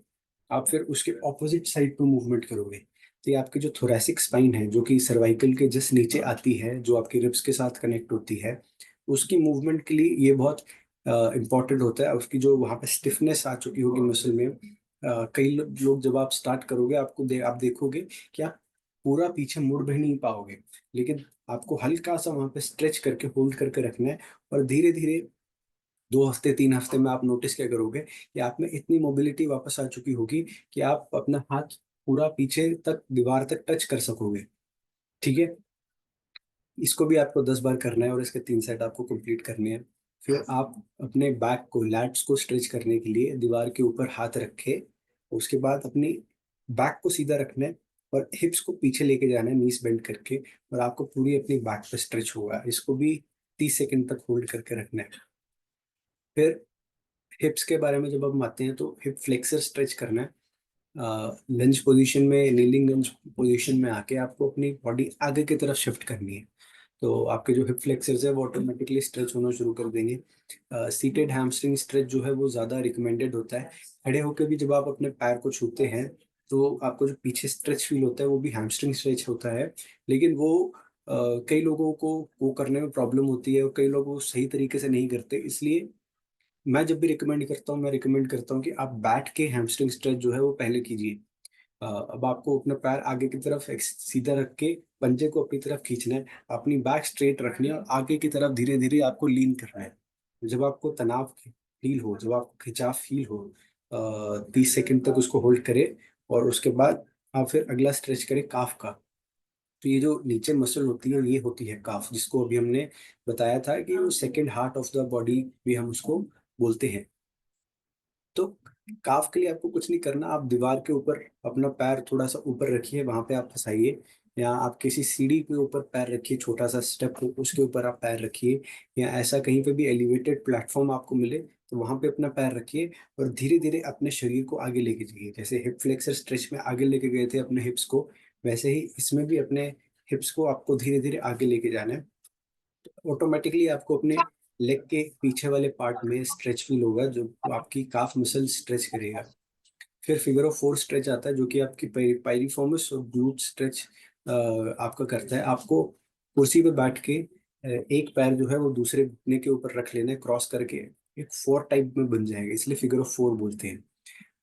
आप फिर उसके ऑपोजिट साइड पे मूवमेंट करोगे। तो ये आपकी जो थोरैसिक स्पाइन है, जो कि सर्वाइकल के जस्ट नीचे आती है, जो आपकी रिब्स के साथ कनेक्ट होती है, उसकी मूवमेंट के लिए ये बहुत इंपॉर्टेंट होता है। उसकी जो वहाँ पे स्टिफनेस आ चुकी होगी मसल में, कई लोग जब आप स्टार्ट करोगे आप देखोगे कि आप पूरा पीछे मुड़ भी नहीं पाओगे। लेकिन आपको हल्का सा वहां पे स्ट्रेच करके होल्ड करके रखना है। और धीरे धीरे 2 हफ्ते 3 हफ्ते में आप नोटिस क्या करोगे कि आप में इतनी मोबिलिटी वापस आ चुकी होगी कि आप अपना हाथ पूरा पीछे तक दीवार तक टच कर सकोगे। ठीक है। इसको भी आपको 10 बार करना है और इसके 3 सेट आपको कंप्लीट करने हैं। फिर आप अपने बैक को लैट्स को स्ट्रेच करने के लिए दीवार के ऊपर हाथ रखे। उसके बाद अपनी बैक को सीधा रखना है और हिप्स को पीछे लेके जाना है नीस बेंड करके। और आपको पूरी अपनी बैक पे स्ट्रेच होगा। इसको भी 30 सेकंड तक होल्ड करके रखना है। फिर हिप्स के बारे में जब हम आते हैं तो हिप फ्लेक्सर स्ट्रेच करना है। लंज पोजीशन में, नीलिंग लंज पोजीशन में आके आपको अपनी बॉडी आगे की तरफ शिफ्ट करनी है। तो आपके जो हिप फ्लेक्सर्स है वो ऑटोमेटिकली स्ट्रेच होना शुरू कर देंगे। सीटेड हैमस्ट्रिंग स्ट्रेच जो है वो ज़्यादा रिकमेंडेड होता है। खड़े होकर भी जब आप अपने पैर को छूते हैं तो आपको जो पीछे स्ट्रेच फील होता है वो भी हैमस्ट्रिंग स्ट्रेच होता है। लेकिन वो कई लोगों को वो करने में प्रॉब्लम होती है और कई लोग वो सही तरीके से नहीं करते। इसलिए मैं जब भी रिकमेंड करता हूँ, मैं रिकमेंड करता हूँ कि आप बैठ के हैमस्ट्रिंग स्ट्रेच जो है वो पहले कीजिए। अब आपको अपना पैर आगे की तरफ सीधा रख के पंजे को अपनी तरफ खींचना है। अपनी बैक स्ट्रेट रखनी है और आगे की तरफ धीरे धीरे आपको लीन करना है। जब आपको तनाव फील हो, जब आपको खिंचाव फील हो, 30 सेकंड तक उसको होल्ड करें। और उसके बाद आप फिर अगला स्ट्रेच करें काफ का। तो ये जो नीचे मसल होती है ये होती है काफ, जिसको अभी हमने बताया था कि वो second heart of the body भी हम उसको बोलते हैं। तो काफ के लिए आपको कुछ नहीं करना। आप दीवार के ऊपर अपना पैर थोड़ा सा ऊपर रखिए, वहां पे आप फंसाइए। या आप किसी सीढ़ी के ऊपर पैर रखिए, छोटा सा स्टेप हो उसके ऊपर आप पैर रखिए। या ऐसा कहीं पे भी एलिवेटेड प्लेटफॉर्म आपको मिले तो वहां पे अपना पैर रखिए। और धीरे धीरे अपने शरीर को आगे लेके जाइए। जैसे हिप फ्लेक्सर स्ट्रेच में आगे लेके गए थे अपने हिप्स को, वैसे ही इसमें भी अपने हिप्स को आपको धीरे धीरे आगे लेके जाना है। ऑटोमेटिकली आपको अपने लेग के पीछे वाले पार्ट में स्ट्रेच फील होगा, जो आपकी काफ मसल स्ट्रेच करेगा। फिर फिगर ऑफ 4 स्ट्रेच आता है, जो कि आपकी पाइरिफॉर्मिस और ग्लूट स्ट्रेच आपका करता है। आपको कुर्सी पे बैठ के एक पैर जो है वो दूसरे घुटने के ऊपर रख लेना है, क्रॉस करके एक 4 टाइप में बन जाएगा, इसलिए फिगर ऑफ 4 बोलते हैं।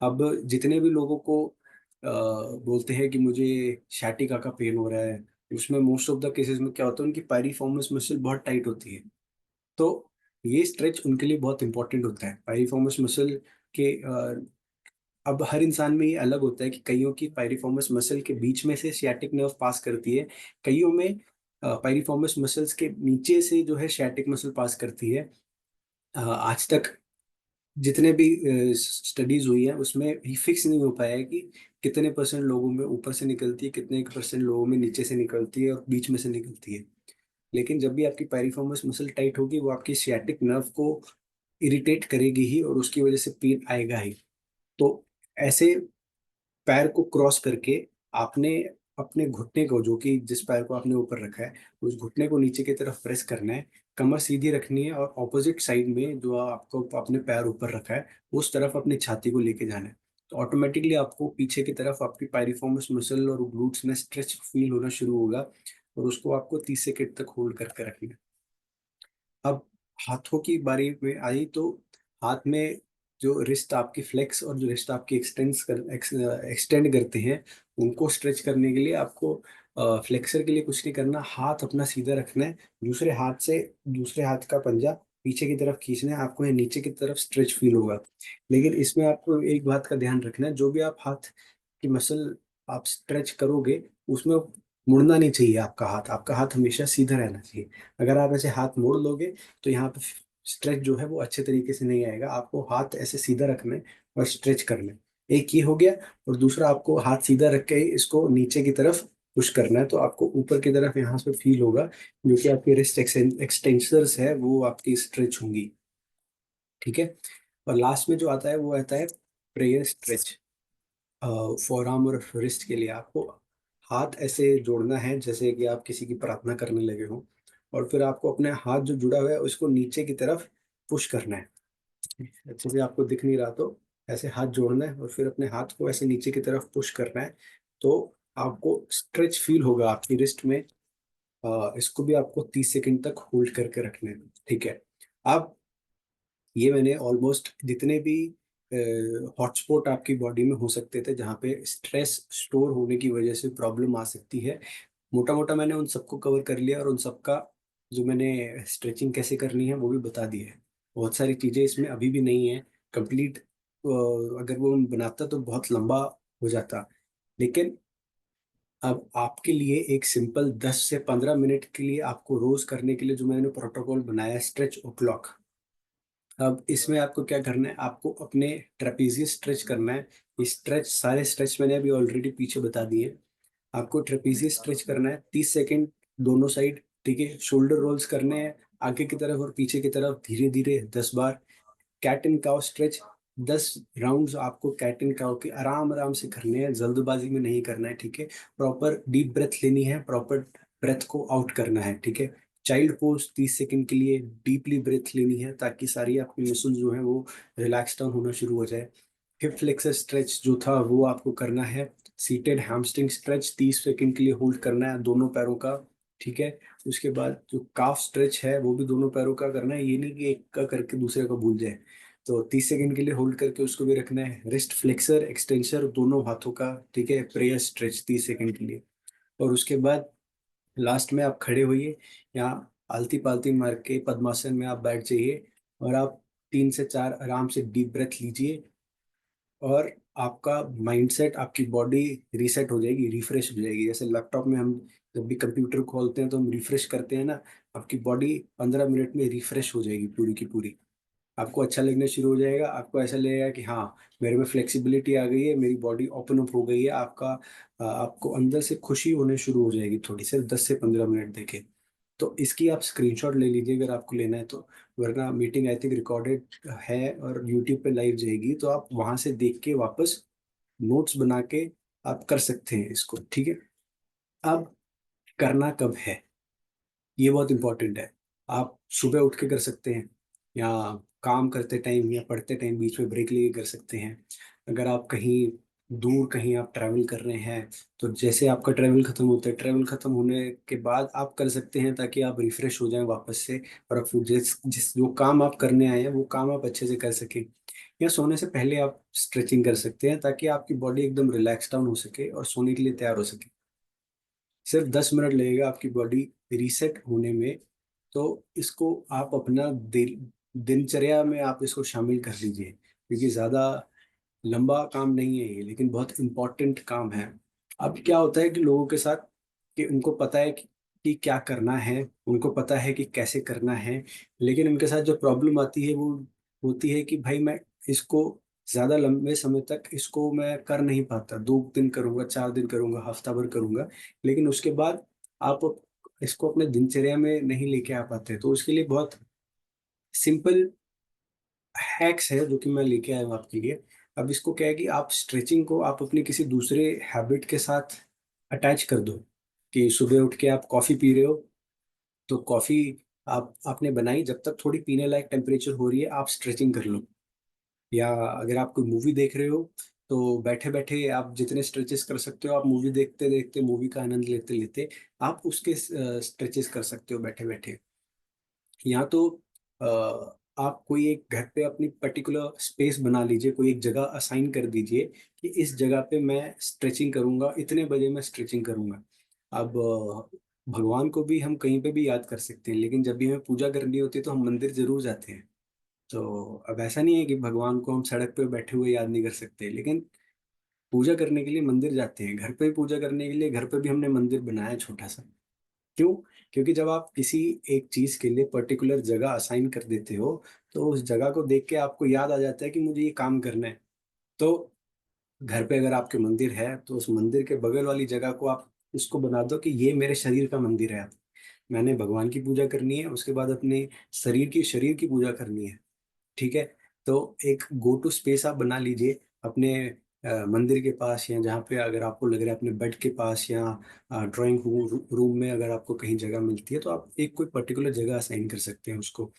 अब जितने भी लोगों को बोलते हैं कि मुझे sciatica का पेन हो रहा है, उसमें मोस्ट ऑफ द केसेस में क्या होता है, उनकी पायरिफॉर्मिस मसल बहुत टाइट होती है। तो ये स्ट्रेच उनके लिए बहुत इंपॉर्टेंट होता है। पायरिफॉर्मिस मसल के अब हर इंसान में ये अलग होता है कि कईयों की पायरिफॉर्मिस मसल के बीच में से सियाटिक नर्व पास करती है। कईयों में पायरिफॉर्मिस मसल्स के नीचे से जो है सियाटिक मसल पास करती है। आज तक जितने भी स्टडीज हुई है उसमें ये फिक्स नहीं हो पाया है कि कितने परसेंट लोगों में ऊपर से निकलती है, कितने परसेंट लोगों में नीचे से निकलती है और बीच में से निकलती है। लेकिन जब भी आपकी पायरिफॉर्मिस मसल टाइट होगी वो आपकी सियाटिक नर्व को इरिटेट करेगी ही और उसकी वजह से पेन आएगा ही। तो ऐसे पैर को क्रॉस करके आपने अपने घुटने को, जो कि जिस पैर को आपने ऊपर रखा है, उस घुटने को नीचे की तरफ प्रेस करना है। कमर सीधी रखनी है और ऑपोजिट साइड में जो आपको अपने पैर ऊपर रखा है उस तरफ अपनी छाती को लेके जाना है। तो ऑटोमेटिकली आपको पीछे की तरफ आपकी पायरिफॉर्मिस मसल और ग्लूट्स में स्ट्रेच फील होना शुरू होगा, और उसको आपको 30 सेकंड तक होल्ड करके रखना है। अब हाथों की बारी में आई तो हाथ में जो रिस्ट आपकी फ्लेक्स और जो रिस्ट आपकी एक्सटेंड करते हैं, उनको स्ट्रेच करने के लिए आपको फ्लेक्सर के लिए कुछ नहीं करना, हाथ अपना सीधा रखना है, दूसरे हाथ से दूसरे हाथ का पंजा पीछे की तरफ खींचना है, आपको ये नीचे की तरफ स्ट्रेच फील होगा। लेकिन इसमें आपको एक बात का ध्यान रखना है, जो भी आप हाथ की मसल आप स्ट्रेच करोगे, उसमें मुड़ना नहीं चाहिए आपका हाथ हमेशा सीधा रहना चाहिए। अगर आप ऐसे हाथ मोड़ लोगे तो यहाँ पे स्ट्रेच जो है वो अच्छे तरीके से नहीं आएगा। आपको हाथ ऐसे सीधा रखना है और स्ट्रेच करना है। एक ये हो गया, और दूसरा आपको हाथ सीधा रख के इसको नीचे की तरफ पुश करना है, तो आपको ऊपर की तरफ यहाँ से फील होगा, जो कि आपकी रिस्ट एक्सटेंसर्स है वो आपकी स्ट्रेच होंगी। ठीक है। और लास्ट में जो आता है वो आता है प्रेयर स्ट्रेच। फॉर आर्म और रिस्ट के लिए आपको हाथ ऐसे जोड़ना है जैसे कि आप किसी की प्रार्थना करने लगे हो, और फिर आपको अपने हाथ जो जुड़ा हुआ है उसको नीचे की तरफ पुश करना है। अच्छे से आपको दिख नहीं रहा तो ऐसे हाथ जोड़ना है और फिर अपने हाथ को ऐसे नीचे की तरफ पुश करना है, तो आपको स्ट्रेच फील होगा आपकी रिस्ट में। इसको भी आपको 30 सेकंड तक होल्ड करके रखना है। ठीक है। अब ये मैंने ऑलमोस्ट जितने भी हॉटस्पॉट आपकी बॉडी में हो सकते थे जहाँ पे स्ट्रेस स्टोर होने की वजह से प्रॉब्लम आ सकती है, मोटा मोटा मैंने उन सबको कवर कर लिया, और उन सबका जो मैंने स्ट्रेचिंग कैसे करनी है वो भी बता दी है। बहुत सारी चीज़ें इसमें अभी भी नहीं है कंप्लीट। अगर वो मैं बनाता तो बहुत लंबा हो जाता, लेकिन अब आपके लिए एक सिंपल 10 से 15 मिनट के लिए आपको रोज करने के लिए जो मैंने प्रोटोकॉल बनाया है, स्ट्रेच ओ क्लॉक। अब इसमें आपको क्या करना है, आपको अपने ट्रेपीजियस स्ट्रेच करना है। ये स्ट्रेच सारे स्ट्रेच मैंने अभी ऑलरेडी पीछे बता दिए। आपको ट्रेपीजियस स्ट्रेच करना है 30 सेकंड दोनों साइड। ठीक है। शोल्डर रोल्स करने हैं आगे की तरफ और पीछे की तरफ धीरे धीरे 10 बार। Cat and cow stretch 10 rounds आपको कैट एंड काउ के आराम आराम से करने हैं, जल्दबाजी में नहीं करना है। ठीक है। प्रॉपर डीप ब्रेथ लेनी है, प्रॉपर ब्रेथ को आउट करना है। ठीक है। चाइल्ड पोज 30 सेकंड के लिए डीपली ब्रेथ लेनी है ताकि सारी आपकी मसल जो है वो रिलैक्स डाउन होना शुरू हो जाए। हिप फ्लेक्सर स्ट्रेच जो था वो आपको करना है। सीटेड हैमस्ट्रिंग स्ट्रेच 30 सेकंड के लिए होल्ड करना है दोनों पैरों का। ठीक है। उसके बाद जो काफ स्ट्रेच है वो भी दोनों पैरों का करना है, ये नहीं कि एक का करके दूसरे का भूल जाए। तो 30 सेकंड के लिए होल्ड करके उसको भी रखना है। रिस्ट फ्लेक्सर एक्सटेंसर दोनों हाथों का। ठीक है। प्रेयर स्ट्रेच 30 सेकंड के लिए। और उसके बाद लास्ट में आप खड़े होइए, यहाँ आलती पालती मार के पद्मासन में आप बैठ जाइए, और आप 3 से 4 आराम से डीप ब्रेथ लीजिए, और आपका माइंडसेट आपकी बॉडी रीसेट हो जाएगी, रिफ्रेश हो जाएगी। जैसे लैपटॉप में हम जब भी कंप्यूटर खोलते हैं तो हम रिफ्रेश करते हैं ना, आपकी बॉडी 15 मिनट में रिफ्रेश हो जाएगी पूरी की पूरी। आपको अच्छा लगना शुरू हो जाएगा, आपको ऐसा लगेगा कि हाँ मेरे में फ्लेक्सिबिलिटी आ गई है, मेरी बॉडी ओपन अप हो गई है। आपको अंदर से खुशी होने शुरू हो जाएगी थोड़ी, सिर्फ 10 से 15 मिनट देखे। तो इसकी आप स्क्रीनशॉट ले लीजिए अगर आपको लेना है तो, वरना मीटिंग आई थिंक रिकॉर्डेड है और यूट्यूब पे लाइव जाएगी, तो आप वहां से देख के वापस नोट्स बना के आप कर सकते हैं इसको। ठीक है। अब करना कब है, ये बहुत इंपॉर्टेंट है। आप सुबह उठ के कर सकते हैं, या काम करते टाइम या पढ़ते टाइम बीच में ब्रेक लेके कर सकते हैं। अगर आप कहीं दूर कहीं आप ट्रैवल कर रहे हैं, तो जैसे आपका ट्रैवल खत्म होता है, ट्रैवल खत्म होने के बाद आप कर सकते हैं ताकि आप रिफ्रेश हो जाएं वापस से, और आप फिर जिस जिस जो काम आप करने आए हैं वो काम आप अच्छे से कर सकें। या सोने से पहले आप स्ट्रेचिंग कर सकते हैं ताकि आपकी बॉडी एकदम रिलैक्स डाउन हो सके और सोने के लिए तैयार हो सके। सिर्फ 10 मिनट लगेगा आपकी बॉडी रीसेट होने में। तो इसको आप अपना दिनचर्या में आप इसको शामिल कर लीजिए, क्योंकि ज़्यादा लंबा काम नहीं है ये, लेकिन बहुत इम्पोर्टेंट काम है। अब क्या होता है कि लोगों के साथ कि उनको पता है कि क्या करना है, उनको पता है कि कैसे करना है, लेकिन उनके साथ जो प्रॉब्लम आती है वो होती है कि भाई मैं इसको ज़्यादा लंबे समय तक इसको मैं कर नहीं पाता, 2 दिन करूँगा, 4 दिन करूँगा, हफ्ता भर करूँगा, लेकिन उसके बाद आप इसको अपने दिनचर्या में नहीं लेके आ पाते। तो उसके लिए बहुत सिंपल हैक्स है जो कि मैं लेके आया हूँ आपके लिए। अब इसको क्या है कि आप स्ट्रेचिंग को आप अपने किसी दूसरे हैबिट के साथ अटैच कर दो, कि सुबह उठ के आप कॉफ़ी पी रहे हो, तो कॉफ़ी आप आपने बनाई, जब तक थोड़ी पीने लायक टेम्परेचर हो रही है आप स्ट्रेचिंग कर लो। या अगर आप कोई मूवी देख रहे हो तो बैठे बैठे आप जितने स्ट्रेचेस कर सकते हो, आप मूवी देखते देखते, मूवी का आनंद लेते लेते आप उसके स्ट्रेचेस कर सकते हो बैठे बैठे। या तो आप कोई एक घर पे अपनी पर्टिकुलर स्पेस बना लीजिए, कोई एक जगह असाइन कर दीजिए कि इस जगह पे मैं स्ट्रेचिंग करूंगा, इतने बजे मैं स्ट्रेचिंग करूंगा। अब भगवान को भी हम कहीं पे भी याद कर सकते हैं, लेकिन जब भी हमें पूजा करनी होती है तो हम मंदिर जरूर जाते हैं। तो अब ऐसा नहीं है कि भगवान को हम सड़क पे बैठे हुए याद नहीं कर सकते, लेकिन पूजा करने के लिए मंदिर जाते हैं। घर पे भी पूजा करने के लिए घर पे भी हमने मंदिर बनाया है छोटा सा। क्यों? क्योंकि जब आप किसी एक चीज के लिए पर्टिकुलर जगह असाइन कर देते हो, तो उस जगह को देख के आपको याद आ जाता है कि मुझे ये काम करना है। तो घर पे अगर आपके मंदिर है, तो उस मंदिर के बगल वाली जगह को आप उसको बना दो कि ये मेरे शरीर का मंदिर है। मैंने भगवान की पूजा करनी है, उसके बाद अपने शरीर की पूजा करनी है। ठीक है? तो एक गो टू स्पेस आप बना लीजिए अपने मंदिर के पास, या जहाँ पे अगर आपको लग रहा है अपने बेड के पास, या ड्राइंग रूम में अगर आपको कहीं जगह मिलती है, तो आप एक कोई पर्टिकुलर जगह असाइन कर सकते हैं उसको।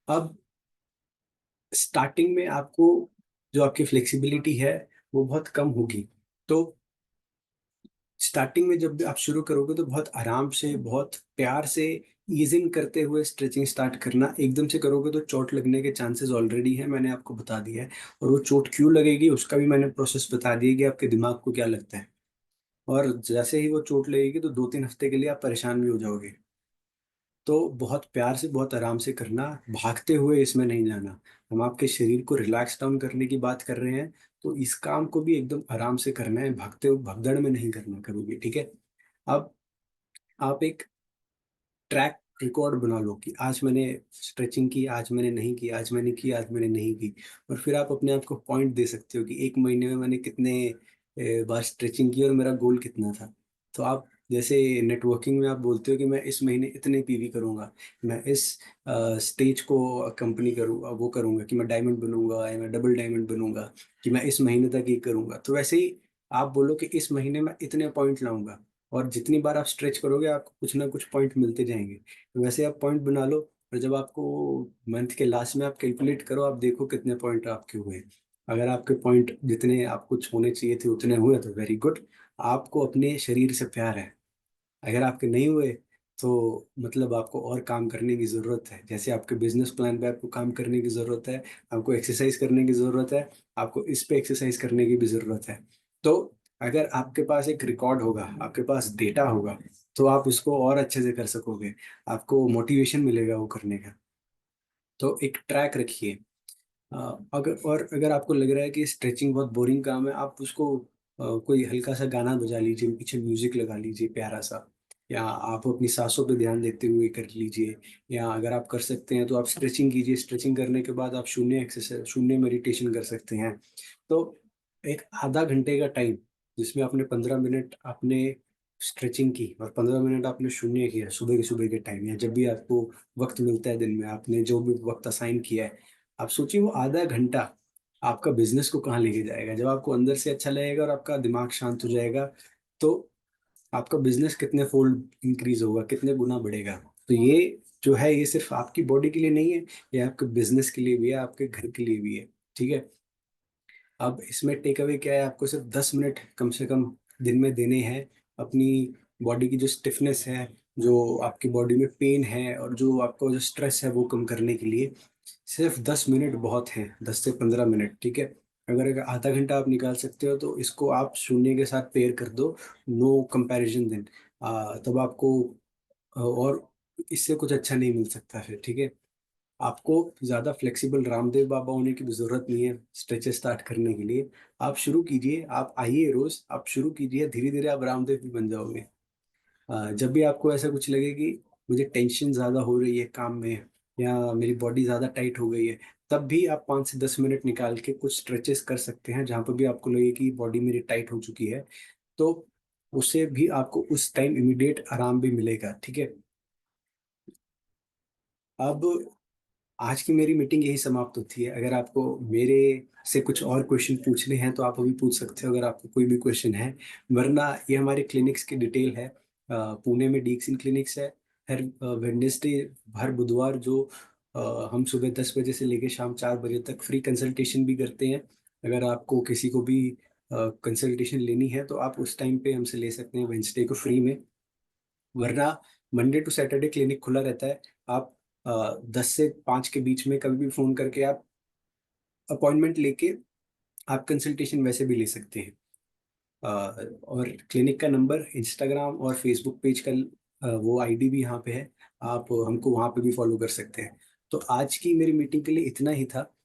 अब स्टार्टिंग में आपको जो आपकी फ्लेक्सिबिलिटी है वो बहुत कम होगी। तो स्टार्टिंग में जब भी आप शुरू करोगे तो बहुत आराम से, बहुत प्यार से, ईजिंग करते हुए स्ट्रेचिंग स्टार्ट करना। एकदम से करोगे तो चोट लगने के चांसेस ऑलरेडी है, मैंने आपको बता दिया है। और वो चोट क्यों लगेगी उसका भी मैंने प्रोसेस बता दिया कि आपके दिमाग को क्या लगता है। और जैसे ही वो चोट लगेगी तो 2-3 हफ्ते के लिए आप परेशान भी हो जाओगे। तो बहुत प्यार से, बहुत आराम से करना, भागते हुए इसमें नहीं जाना। हम आपके शरीर को रिलैक्स डाउन करने की बात कर रहे हैं, तो इस काम को भी एकदम आराम से करना है, भागते हुए भगदड़ में नहीं करना कभी भी। ठीक है? अब आप एक ट्रैक रिकॉर्ड बना लो कि आज मैंने स्ट्रेचिंग की, आज मैंने नहीं की, आज मैंने की, आज मैंने नहीं की। और फिर आप अपने आप को पॉइंट दे सकते हो कि एक महीने में मैंने कितने बार स्ट्रेचिंग की और मेरा गोल कितना था। तो आप जैसे नेटवर्किंग में आप बोलते हो कि मैं इस महीने इतने पीवी करूंगा, मैं इस स्टेज को कंपनी करूँगा, वो करूंगा कि मैं डायमंड बनूंगा या मैं डबल डायमंड बनूंगा, कि मैं इस महीने तक ये करूंगा। तो वैसे ही आप बोलो कि इस महीने में इतने पॉइंट लाऊंगा, और जितनी बार आप स्ट्रेच करोगे आपको कुछ ना कुछ पॉइंट मिलते जाएंगे। तो वैसे आप पॉइंट बना लो, और जब आपको मंथ के लास्ट में आप कैलकुलेट करो, आप देखो कितने पॉइंट आपके हुए। अगर आपके पॉइंट जितने आपको होने चाहिए थे उतने हुए तो वेरी गुड, आपको अपने शरीर से प्यार है। अगर आपके नहीं हुए तो मतलब आपको और काम करने की ज़रूरत है। जैसे आपके बिजनेस प्लान पे आपको काम करने की ज़रूरत है, आपको एक्सरसाइज करने की ज़रूरत है, आपको इस पे एक्सरसाइज करने की भी ज़रूरत है। तो अगर आपके पास एक रिकॉर्ड होगा, आपके पास डेटा होगा, तो आप उसको और अच्छे से कर सकोगे, आपको मोटिवेशन मिलेगा वो करने का। तो एक ट्रैक रखिए। अगर आपको लग रहा है कि स्ट्रेचिंग बहुत बोरिंग काम है, आप उसको कोई हल्का सा गाना बजा लीजिए, पीछे म्यूजिक लगा लीजिए प्यारा सा, या आप अपनी सांसों पे ध्यान देते हुए कर लीजिए। या अगर आप कर सकते हैं तो आप स्ट्रेचिंग कीजिए, स्ट्रेचिंग करने के बाद आप शून्य एक्सरसाइज, शून्य मेडिटेशन कर सकते हैं। तो एक आधा घंटे का टाइम जिसमें आपने 15 मिनट आपने स्ट्रेचिंग की और 15 मिनट आपने शून्य किया, सुबह के टाइम या जब भी आपको वक्त मिलता है दिन में, आपने जो भी वक्त असाइन किया है, आप सोचिए वो आधा घंटा आपका बिजनेस को कहाँ लेके जाएगा। जब आपको अंदर से अच्छा लगेगा और आपका दिमाग शांत हो जाएगा, तो आपका बिजनेस कितने फोल्ड इंक्रीज होगा, कितने गुना बढ़ेगा। तो ये जो है ये सिर्फ आपकी बॉडी के लिए नहीं है, ये आपके बिजनेस के लिए भी है, आपके घर के लिए भी है। ठीक है? अब इसमें टेक अवे क्या है, आपको सिर्फ 10 मिनट कम से कम दिन में देने हैं। अपनी बॉडी की जो स्टिफनेस है, जो आपकी बॉडी में पेन है, और जो आपका जो स्ट्रेस है वो कम करने के लिए सिर्फ 10 मिनट बहुत हैं, 10 से 15 मिनट। ठीक है? अगर आधा घंटा आप निकाल सकते हो तो इसको आप शून्य के साथ पेयर कर दो, नो कंपैरिजन देन। तब आपको और इससे कुछ अच्छा नहीं मिल सकता फिर। ठीक है? आपको ज़्यादा फ्लेक्सिबल रामदेव बाबा होने की भी ज़रूरत नहीं है स्ट्रेचेस स्टार्ट करने के लिए। आप शुरू कीजिए, आप आइए रोज़, आप शुरू कीजिए, धीरे धीरे आप रामदेव भी बन जाओगे। जब भी आपको ऐसा कुछ लगे कि मुझे टेंशन ज़्यादा हो रही है काम में, या मेरी बॉडी ज़्यादा टाइट हो गई है, तब भी आप 5 से 10 मिनट निकाल के कुछ स्ट्रेचेस कर सकते हैं जहाँ पर भी आपको लगे कि बॉडी मेरी टाइट हो चुकी है। तो उससे भी आपको उस टाइम इमीडिएट आराम भी मिलेगा। ठीक है? अब आज की मेरी मीटिंग यही समाप्त होती है। अगर आपको मेरे से कुछ और क्वेश्चन पूछने हैं तो आप अभी पूछ सकते हो, अगर आपको कोई भी क्वेश्चन है। वरना ये हमारे क्लिनिक्स की डिटेल है। पुणे में डीक्सिन क्लिनिक्स है। हर वेडनेसडे, हर बुधवार जो हम सुबह 10 बजे से लेकर शाम 4 बजे तक फ्री कंसल्टेशन भी करते हैं। अगर आपको किसी को भी कंसल्टेशन लेनी है तो आप उस टाइम पे हमसे ले सकते हैं, वेडनेसडे को फ्री में। वरना मंडे टू सैटरडे क्लिनिक खुला रहता है। आप 10 से 5 के बीच में कभी भी फ़ोन करके आप अपॉइंटमेंट लेके आप कंसल्टेशन वैसे भी ले सकते हैं। और क्लिनिक का नंबर, इंस्टाग्राम और फेसबुक पेज का वो आईडी भी यहाँ पे है। आप हमको वहाँ पे भी फ़ॉलो कर सकते हैं। तो आज की मेरी मीटिंग के लिए इतना ही था।